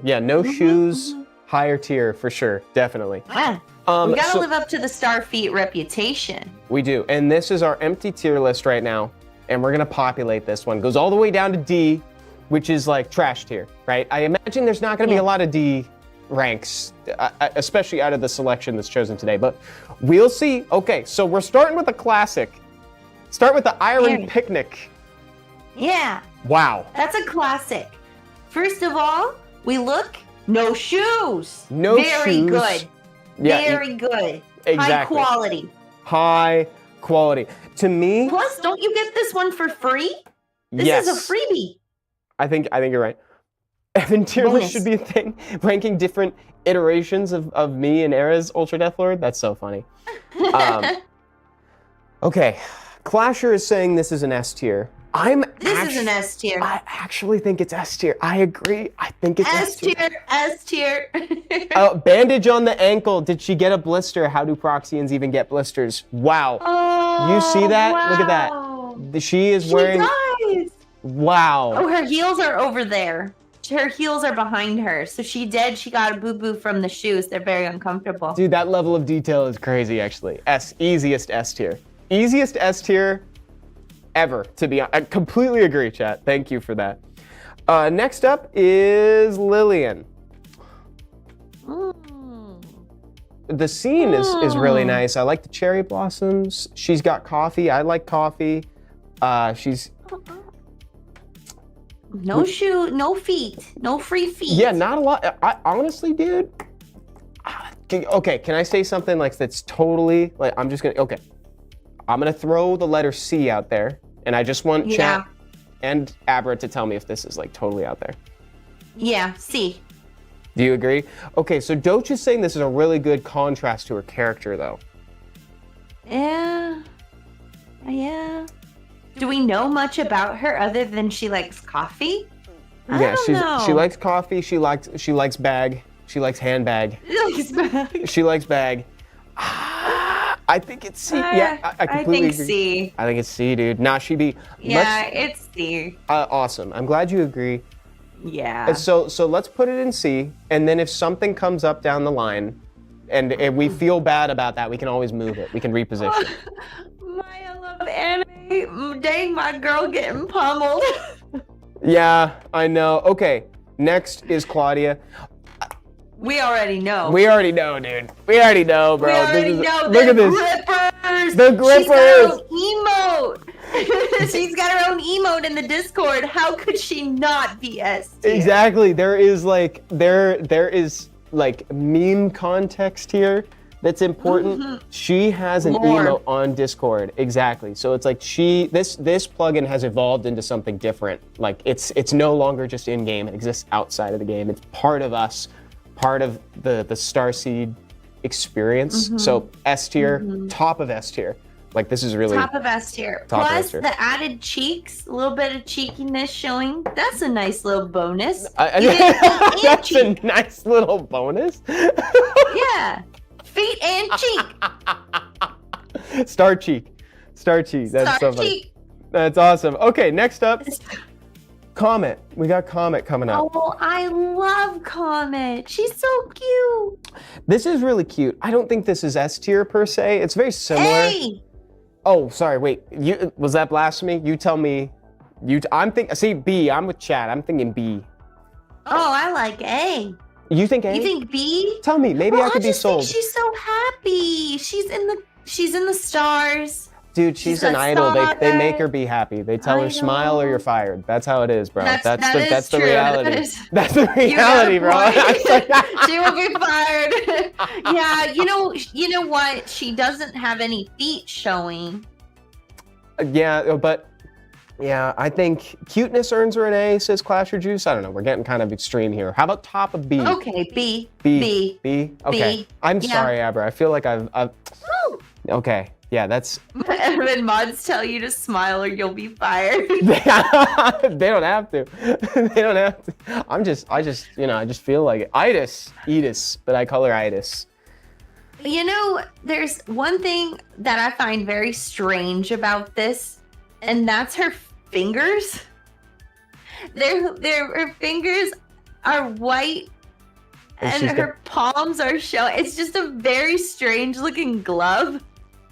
Yeah, no shoes, higher tier for sure, definitely. Yeah. We gotta live up to the Starfeet reputation. We do, and this is our empty tier list right now, and we're gonna populate this one. Goes all the way down to D, which is like trash tier, right? I imagine there's not gonna be a lot of D ranks, especially out of the selection that's chosen today, but we'll see. Okay, so we're starting with a classic. Start with the Iron Picnic. Yeah. Wow. That's a classic. First of all, no shoes. No Very shoes. good. Yeah, Very good. Exactly. High quality. High quality. To me. Plus, don't you get this one for free? This yes. is a freebie. I think you're right. Evan tier list should be a thing. Ranking different iterations of me and Era's Ultra Death Lord. That's so funny. Okay. Clasher is saying this is an S tier. This is an S tier. I actually think it's S tier. I agree. I think it's S tier. S tier. Bandage on the ankle. Did she get a blister? How do Proxians even get blisters? Wow. Oh, you see that? wow. Look at that. She is wearing. She does. Wow. Oh, her heels are over there. Her heels are behind her. So she got a boo-boo from the shoes. They're very uncomfortable. Dude, that level of detail is crazy, actually. Easiest S tier. Easiest S tier ever, to be honest. I completely agree, chat. Thank you for that. Next up is Lillian. The scene is really nice. I like the cherry blossoms. She's got coffee. I like coffee. She's... No shoe, no feet, no free feet. Yeah, not a lot. I honestly, dude. Okay, can I say something like that's totally like I'm gonna throw the letter C out there, and I just want chat and Abra to tell me if this is like totally out there. Yeah, C. Do you agree? Okay, so Doach is saying this is a really good contrast to her character, though. Yeah. Do we know much about her other than she likes coffee? I don't know. She likes coffee. She likes bag. She likes handbag. She likes bag. I think it's C. I completely agree. C. I think it's C, dude. Nah, she be. Yeah, it's C. Awesome. I'm glad you agree. Yeah. So let's put it in C, and then if something comes up down the line, and if we feel bad about that, we can always move it. We can reposition. Maya love anime. Dang, my girl getting pummeled. Yeah, I know. Okay, next is Claudia. We already know. We already know, dude. We already know, bro. We already know. Look at this. Grippers. The grippers. She's got her own emote. She's got her own emote in the Discord. How could she not be S tier? Exactly. There is like meme context here that's important. Mm-hmm. She has an emote on Discord. Exactly. So it's like this plugin has evolved into something different. Like it's no longer just in game. It exists outside of the game. It's part of us. Part of the Starseed experience. Mm-hmm. So S tier, top of S tier. Like this is really top of S tier. Plus the added cheeks, a little bit of cheekiness showing. That's a nice little bonus. That's a nice little bonus. Yeah, feet and cheek. Star cheek. That's so funny. Starcheek. That's awesome. Okay, next up, Comet. We got Comet coming up. Oh, I love Comet. She's so cute. This is really cute. I don't think this is S tier per se. It's very similar. Hey. Oh, sorry. Wait. Was that blasphemy? You tell me. See B. I'm with Chad. I'm thinking B. Oh, I like A. You think A? You think B? Tell me. Maybe I could be sold. Think she's so happy. She's in the stars. Dude, she's an idol. They make her be happy. They tell her smile or you're fired. That's how it is, bro. That's the reality. That's the reality, bro. She will be fired. Yeah, you know what? She doesn't have any feet showing. Yeah, but yeah, I think cuteness earns her an A, says Clasher Juice. I don't know. We're getting kind of extreme here. How about top of B? Okay, B. B. Okay. B. I'm sorry, Abra. I feel like I've okay. Yeah, that's. When mods tell you to smile or you'll be fired. They don't have to. They don't have to. I just feel like it. Edis, but I call her Idis. There's one thing that I find very strange about this, and that's her fingers. Her fingers are white, and her palms are showing. It's just a very strange looking glove.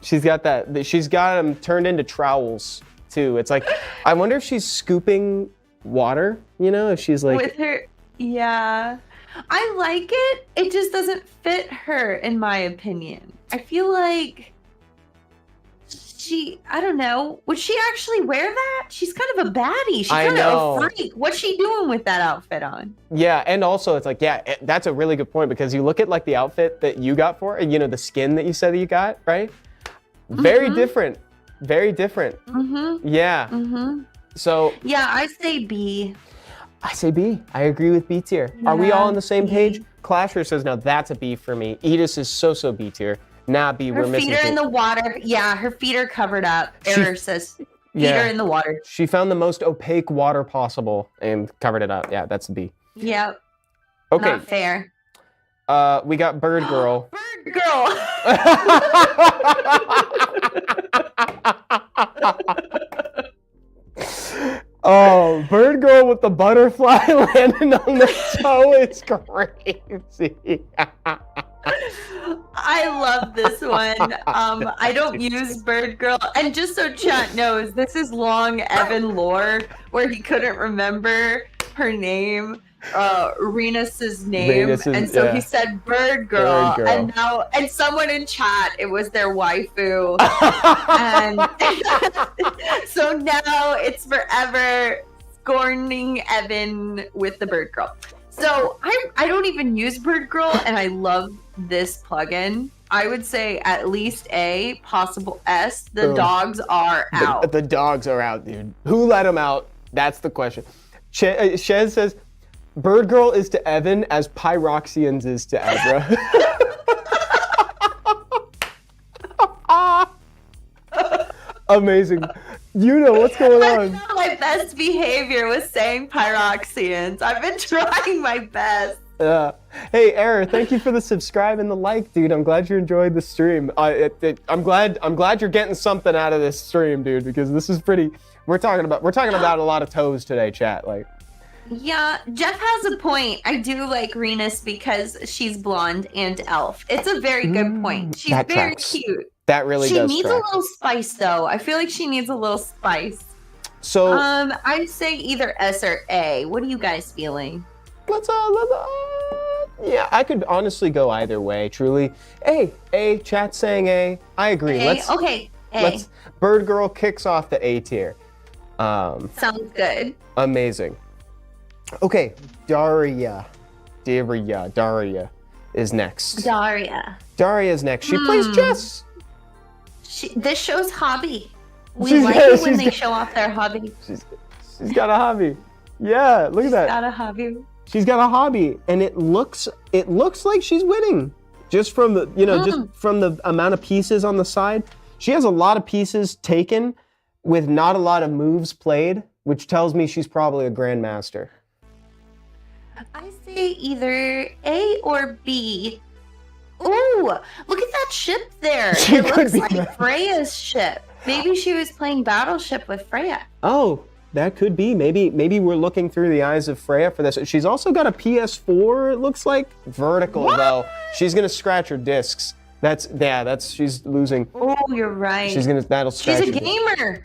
She's got them turned into trowels too. It's like, I wonder if she's scooping water, if she's like. With her, yeah. I like it. It just doesn't fit her, in my opinion. I feel like I don't know. Would she actually wear that? She's kind of a baddie. She's kind of a freak. What's she doing with that outfit on? Yeah, and also it's like, that's a really good point because you look at like the outfit that you got for her, the skin that you said that you got, right? Very different. Very different. Mm-hmm. Yeah. Mm-hmm. So. Yeah, I say B. I say B. I agree with B tier. Yeah, are we all on the same page? Clasher says, no, that's a B for me. Edis is so B tier. Nah, B, we're missing. Her feet are in the water. Yeah, her feet are covered up. Error says feet are in the water. She found the most opaque water possible and covered it up. Yeah, that's a B. Yep. Okay. Not fair. We got Bird Girl. Bird Girl. Oh, Bird Girl with the butterfly landing on the toe is crazy. I love this one. I don't use Bird Girl. And just so chat knows, this is long Evan lore where he couldn't remember her name. Renus's name, and so he said Bird Girl, and someone in chat, it was their waifu, and so now it's forever scorning Evan with the Bird Girl. So I don't even use Bird Girl, and I love this plugin. I would say at least A, possible S. The dogs are out. The dogs are out, dude. Who let them out? That's the question. Shez says, Bird Girl is to Evan as Pyroxians is to Abra. Amazing. What's going on. My best behavior was saying Pyroxians. I've been trying my best. Yeah. Hey, Error, thank you for the subscribe and the like, dude. I'm glad you enjoyed the stream. I'm glad you're getting something out of this stream, dude, because this is pretty. We're talking about a lot of toes today, chat. Like. Yeah, Jeff has a point. I do like Renus because she's blonde and elf. It's a very good point. She's very cute. That really does. She needs a little spice, though. I feel like she needs a little spice. So, I'd say either S or A. What are you guys feeling? Yeah, I could honestly go either way. Truly, A. Chat saying A. I agree. A. Bird Girl kicks off the A tier. Sounds good. Amazing. Okay, Daria is next. Daria is next. She plays chess. This shows hobby. We like it when they show off their hobby. She's got a hobby. Yeah, look at that. She's got a hobby. She's got a hobby, and it looks like she's winning. Just from the just from the amount of pieces on the side. She has a lot of pieces taken with not a lot of moves played, which tells me she's probably a grandmaster. I say either A or B. Ooh, look at that ship there. She It could looks be like that. Freya's ship. Maybe she was playing Battleship with Freya. Oh, that could be. Maybe we're looking through the eyes of Freya for this. She's also got a PS4, it looks like. Vertical, though. She's going to scratch her discs. She's losing. Oh, you're right. That'll scratch She's a her discs. gamer.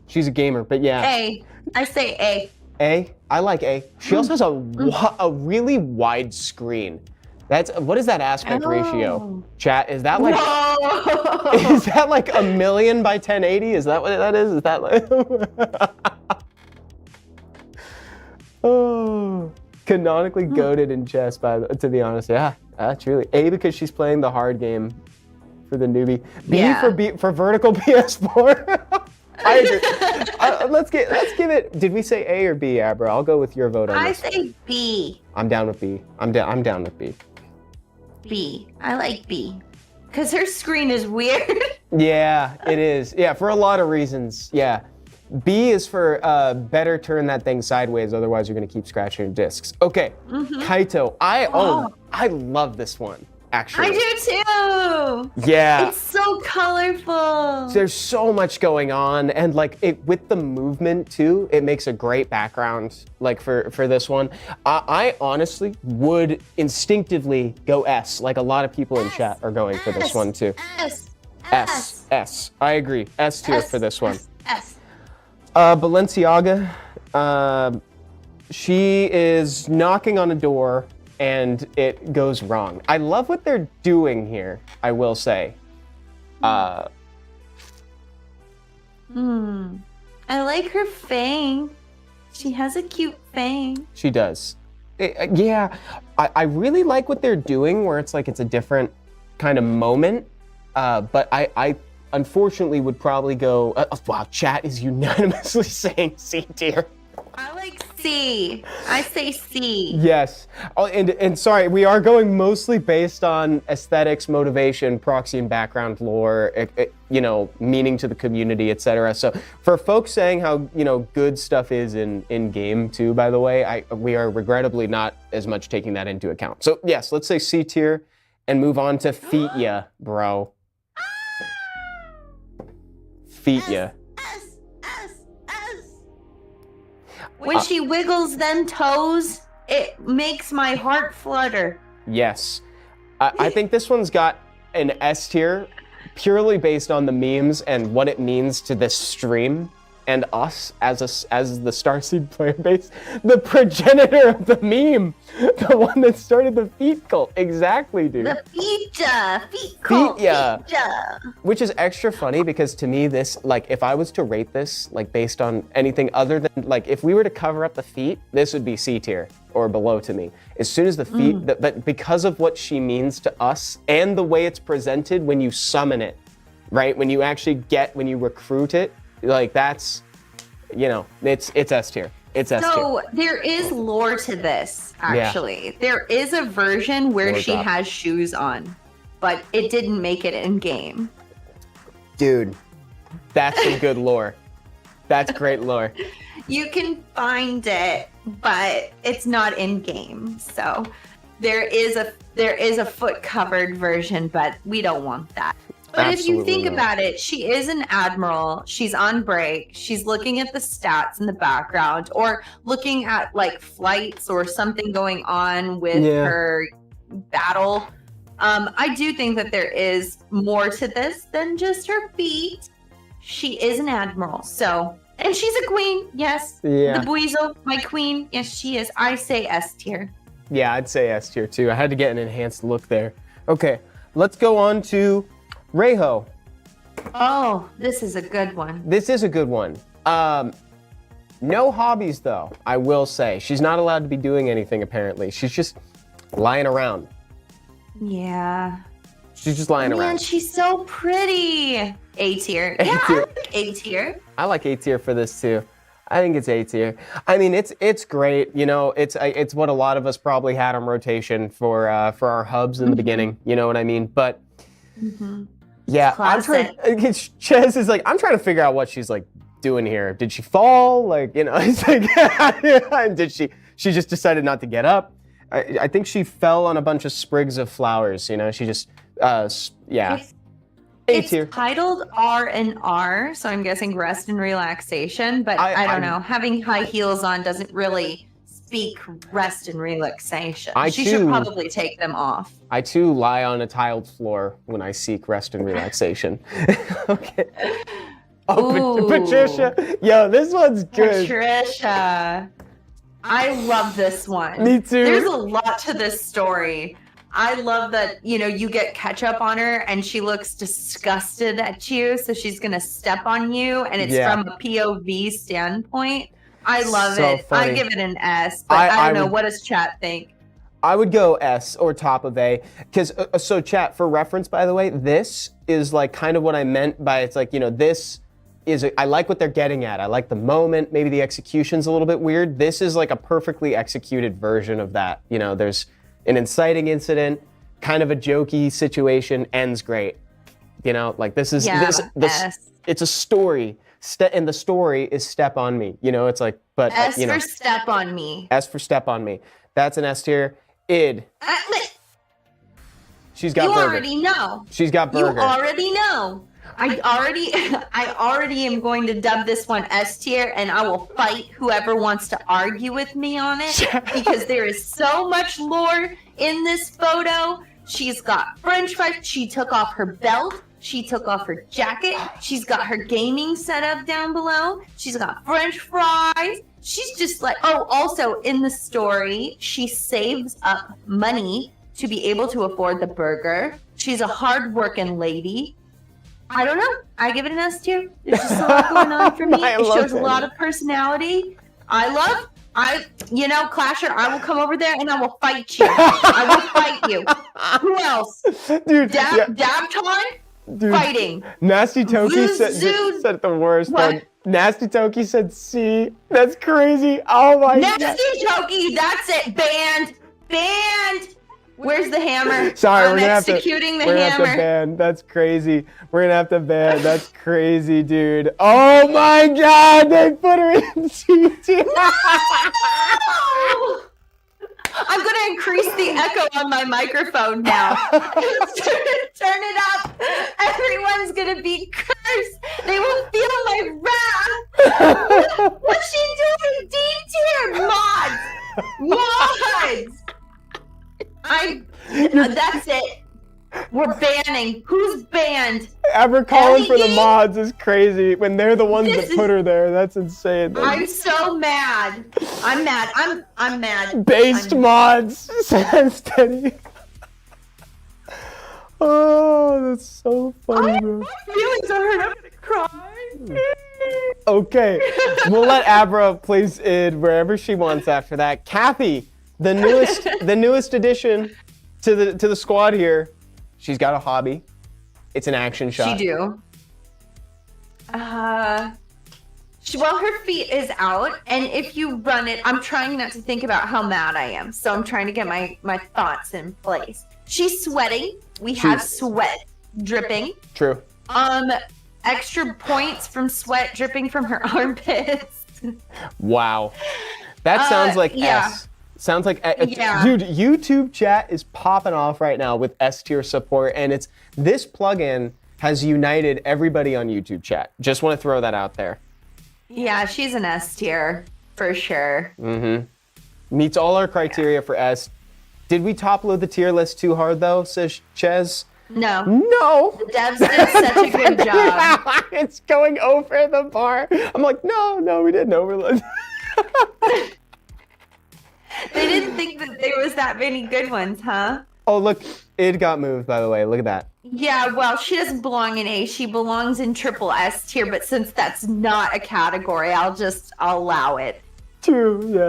She's a gamer, but yeah. A. I say A. A? I like A. She also has a really wide screen. What is that aspect ratio? Chat, is that like Whoa. is that like 1,000,000 by 1080? Is that what that is? Is that like oh, canonically goated in chess to be honest. Yeah, truly. A because she's playing the hard game for the newbie. B for vertical PS4. I agree. Let's give it. Did we say A or B, Abra? I'll go with your vote on I this. say B. I'm down with B. I'm down with B. B. I like B. Because her screen is weird. Yeah, it is. Yeah, for a lot of reasons. Yeah. B is for better turn that thing sideways, otherwise you're gonna keep scratching your discs. Okay, Kaito. I love this one, actually. I do too. Yeah. It's so colorful. There's so much going on, and like with the movement too, it makes a great background. Like for this one, I honestly would instinctively go S. Like a lot of people in chat are going for this one too. S. I agree. S tier for this one. S. Balenciaga. She is knocking on a door and it goes wrong. I love what they're doing here, I will say. I like her fang. She has a cute fang. She does. Yeah, I really like what they're doing where it's like it's a different kind of moment. But I unfortunately would probably go, wow, chat is unanimously saying C tier. I like C. I say C. Yes. Oh, and sorry, we are going mostly based on aesthetics, motivation, proxy and background lore, meaning to the community, etc. So for folks saying how, good stuff is in game too, by the way, we are regrettably not as much taking that into account. So yes, let's say C tier and move on to feet ya, bro. Feet ya. When she wiggles them toes, it makes my heart flutter. Yes. I think this one's got an S tier purely based on the memes and what it means to this stream and us as the Starseed player base. The progenitor of the meme. The one that started the feet cult. Exactly, dude. The feet cult. Which is extra funny because to me this, like, if I was to rate this, like, based on anything other than, like, if we were to cover up the feet, this would be C tier or below to me. As soon as the feet, but because of what she means to us and the way it's presented when you summon it, right? When you actually when you recruit it, like, that's, it's S tier. It's S tier. So there is lore to this, actually. Yeah. There is a version where she has shoes on, but it didn't make it in game. Dude, that's some good lore. That's great lore. You can find it, but it's not in game. So there is a foot covered version, but we don't want that. But Absolutely if you think about it, she is an admiral. She's on break. She's looking at the stats in the background or looking at like flights or something going on with her battle. I do think that there is more to this than just her feet. She is an admiral. And she's a queen. Yes. Yeah. The Buizo, my queen. Yes, she is. I say S tier. Yeah, I'd say S tier too. I had to get an enhanced look there. Okay, let's go on to Reiho. Oh, this is a good one. This is a good one. No hobbies though, I will say. She's not allowed to be doing anything apparently. She's just lying around. Yeah. She's just lying around. Man, she's so pretty. A tier. A Yeah, tier. I like A tier. I like A tier for this too. I think it's A tier. I mean, it's great. It's what a lot of us probably had on rotation for our hubs in the beginning. You know what I mean? But yeah, Ches is like, I'm trying to figure out what she's like doing here. Did she fall? Like, it's like, did she just decided not to get up? I think she fell on a bunch of sprigs of flowers. You know, she just yeah. It's titled R&R, so I'm guessing rest and relaxation. But I don't know. Having high heels on doesn't really speak rest and relaxation. She should probably take them off. I too lie on a tiled floor when I seek rest and relaxation. Okay. Oh, Patricia. Yo, this one's good. Patricia. I love this one. Me too. There's a lot to this story. I love that, you know, you get ketchup on her and she looks disgusted at you, so she's going to step on you, and it's from a POV standpoint. I love it. Funny. I give it an S, but I don't know. What does chat think? I would go S or top of A, because so chat, for reference, by the way, this is like kind of what I meant by, it's like, you know, this is, I like what they're getting at. I like the moment. Maybe the execution's a little bit weird. This is like a perfectly executed version of that. You know, there's an inciting incident, kind of a jokey situation, ends great. You know, like this is it's a story. And the story is Step on Me. You know, it's like, but S you know, for Step on Me. S for Step on Me. That's an S tier. Id. She's got burger. You already know. She's got burger. You already know. I already am going to dub this one S tier, and I will fight whoever wants to argue with me on it, because there is so much lore in this photo. She's got French fries. She took off her belt. She took off her jacket. She's got her gaming setup down below. She's got French fries. She's just like, oh, also in the story, she saves up money to be able to afford the burger. She's a hard-working lady. I don't know. I give it an S tier. There's just a lot going on for me. It shows a lot of personality. You know, Clasher, I will come over there and I will fight you. I will fight you. Who else? Dude, Dabton? Dude, fighting. Nasty Toki said the worst one. Nasty Toki said C. That's crazy. Oh my god. Nasty Toki, that's it. Banned. Where's the hammer? Sorry, I'm we're gonna executing have to ban. That's crazy. We're gonna have to ban. That's crazy, dude. Oh my god, they put her in CT. No! I'm gonna increase the echo on my microphone now. Turn it up. Everyone's gonna be cursed. They will feel my wrath. What's she doing? D tier mods. That's it. We're banning. Who's banned? Ever calling for the mods is crazy. When they're the ones that put her there, that's insane. I'm so mad. I'm mad. I'm mad. Based mods, says Teddy. Oh, that's so funny, bro. My feelings are hurt. I'm gonna cry. Okay, we'll let Abra place it wherever she wants after that. Kathy, the newest addition to the squad here. She's got a hobby. It's an action shot. She do. Well, her feet is out, and if you run it, I'm trying not to think about how mad I am, so I'm trying to get my thoughts in place. She's sweating. We have sweat dripping. True. Extra points from sweat dripping from her armpits. Wow. That sounds like S. Sounds like, dude, YouTube chat is popping off right now with S tier support, and this plugin has united everybody on YouTube chat. Just want to throw that out there. Yeah, she's an S tier for sure. Mm-hmm. Meets all our criteria for S. Did we top load the tier list too hard though, says Ches? No. The devs did such a good job. It's going over the bar. I'm like, no, we didn't overload. They didn't think that there was that many good ones, huh? Oh, look, it got moved, by the way. Look at that. Yeah, well, she doesn't belong in A. She belongs in triple S tier, but since that's not a category, I'll allow it. True. You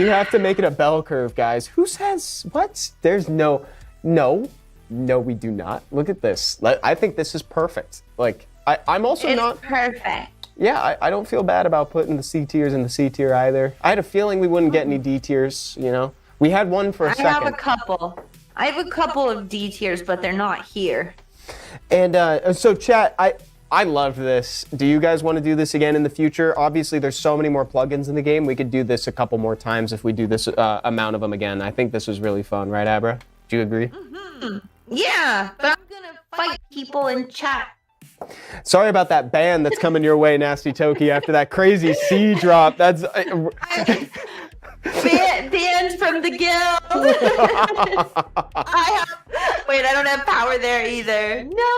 have to make it a bell curve, guys. Who says what? There's no, we do not. Look at this. I think this is perfect. Like, I'm also not perfect. Yeah, I don't feel bad about putting the C tiers in the C tier either. I had a feeling we wouldn't get any D tiers, you know? We had one for a second. I have a couple of D tiers, but they're not here. And so chat, I loved this. Do you guys want to do this again in the future? Obviously, there's so many more plugins in the game. We could do this a couple more times if we do this amount of them again. I think this was really fun, right, Abra? Do you agree? Mm-hmm. Yeah, but I'm gonna fight people in chat. Sorry about that ban that's coming your way, Nasty Toki, after that crazy C drop. That's banned from the guild. Wait, I don't have power there either. No.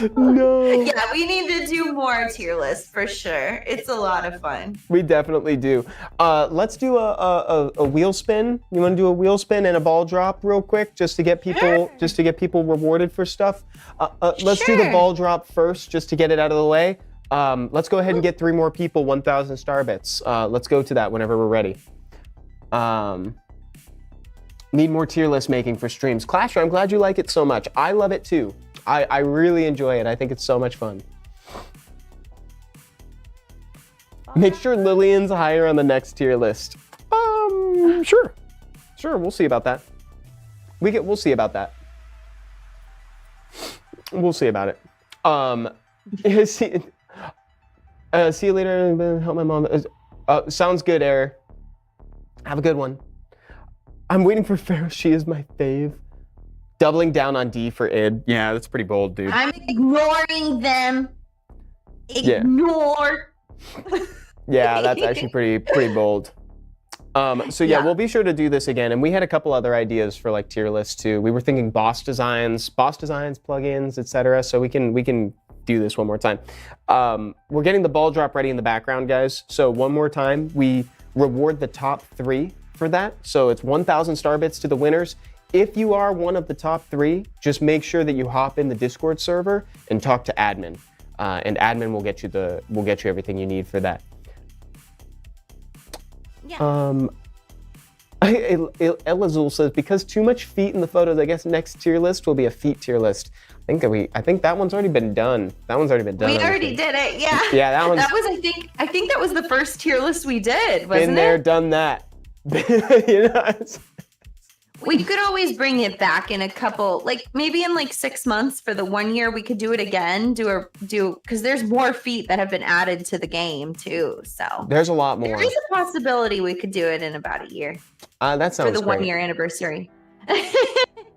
Yeah, we need to do more tier lists for sure. It's a lot of fun. We definitely do. Let's do a wheel spin. You want to do a wheel spin and a ball drop real quick, just to get people rewarded for stuff. Let's do the ball drop first, just to get it out of the way. Let's go ahead and get 3 more people 1,000 star bits. Let's go to that whenever we're ready. Need more tier list making for streams. Clasher, I'm glad you like it so much. I love it too. I really enjoy it. I think it's so much fun. Make sure Lillian's higher on the next tier list. Sure. We'll see about that. We'll see about that. We'll see about it. See you later. Help my mom. Sounds good, Air. Have a good one. I'm waiting for Pharaoh. She is my fave. Doubling down on D for id. Yeah, that's pretty bold, dude. I'm ignoring them. Ignore. Yeah, that's actually pretty bold. So yeah, we'll be sure to do this again. And we had a couple other ideas for like tier lists too. We were thinking boss designs, plugins, etc. So we can do this one more time. We're getting the ball drop ready in the background, guys. So one more time, we reward the top 3 for that. So it's 1,000 star bits to the winners. If you are one of the top 3, just make sure that you hop in the Discord server and talk to admin, and admin will get you everything you need for that. Yeah. Elazul says, because too much feet in the photos, I guess next tier list will be a feet tier list. I think that one's already been done. We already did it. Yeah. Yeah, that was. I think that was the first tier list we did. Wasn't been there, it? done that. You know. We could always bring it back in a couple, like maybe in like 6 months for the 1 year. We could do it again. Because there's more feet that have been added to the game too. So there's a lot more. There is a possibility we could do it in about a year. That sounds for the great. 1 year anniversary.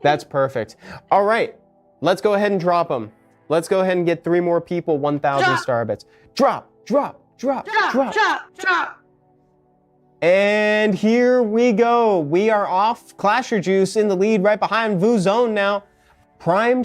That's perfect. All right, let's go ahead and drop them. Let's go ahead and get 3 more people 1,000 star bits. Drop. And here we go. We are off. Clasher Juice in the lead, right behind Vu Zone now. Prime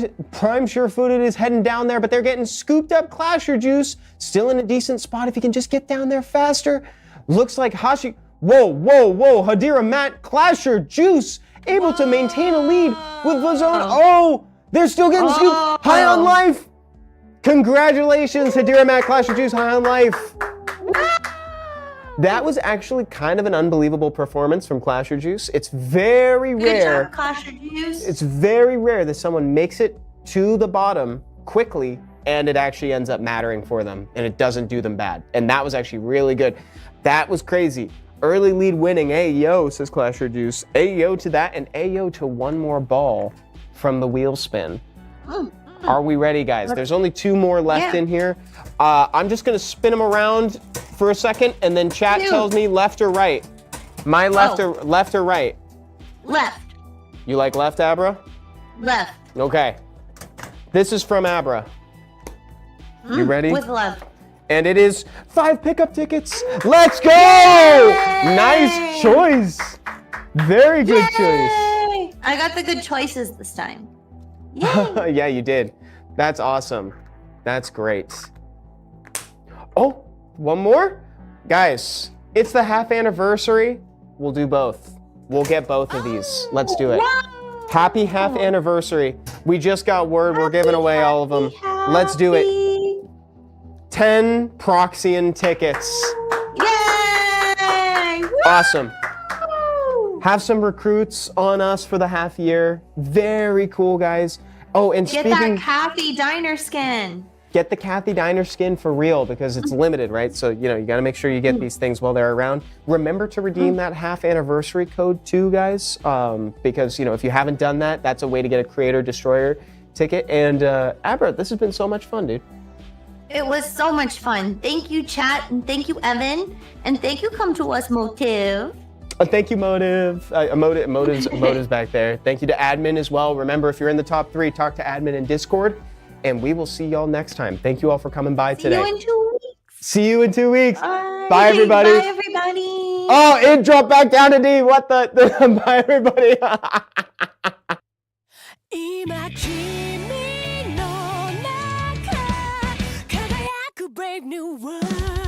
Sure-Footed is heading down there, but they're getting scooped up. Clasher Juice still in a decent spot if he can just get down there faster. Looks like Hashi. Whoa. Hadira Matt, Clasher Juice able to maintain a lead with Vu Zone. Oh, they're still getting scooped. High on life. Congratulations, Hadira Matt, Clasher Juice, high on life. That was actually kind of an unbelievable performance from Clasher Juice. It's very rare. Good job, Clasher Juice. It's very rare that someone makes it to the bottom quickly and it actually ends up mattering for them and it doesn't do them bad. And that was actually really good. That was crazy. Early lead winning. Ayo, says Clasher Juice. Ayo to that and ayo to 1 more ball from the wheel spin. Are we ready, guys? There's only 2 more left in here. I'm just gonna spin them around for a second, and then chat tells me left or right. My left or right? Left. You like left, Abra? Left. Okay. This is from Abra. You ready? With love. And it is 5 pickup tickets. Let's go! Yay! Nice choice. Very good choice. I got the good choices this time. Yay. Yeah, you did. That's awesome. That's great. Oh, 1 more? Guys, it's the half anniversary. We'll do both. We'll get both of these. Let's do it. Wow. Happy half anniversary. We just got word we're giving away all of them. Let's do it. 10 Proxian tickets. Yay! Awesome. Have some recruits on us for the half year. Very cool, guys. Oh, and get that Kathy Diner skin. Get the Kathy Diner skin for real because it's limited, right? So, you got to make sure you get these things while they're around. Remember to redeem that half anniversary code too, guys, because, if you haven't done that, that's a way to get a Creator Destroyer ticket. And Abra, this has been so much fun, dude. It was so much fun. Thank you, chat, and thank you, Evan, and thank you, Come to Us Motive. Thank you, Motive's back there. Thank you to admin as well. Remember, if you're in the top 3, talk to admin in Discord, and we will see y'all next time. Thank you all for coming by today. See you in 2 weeks. See you in 2 weeks. Bye. Bye, everybody. Bye, everybody. Oh, it dropped back down to D. What the? Bye, everybody. 今君の中輝く Brave New World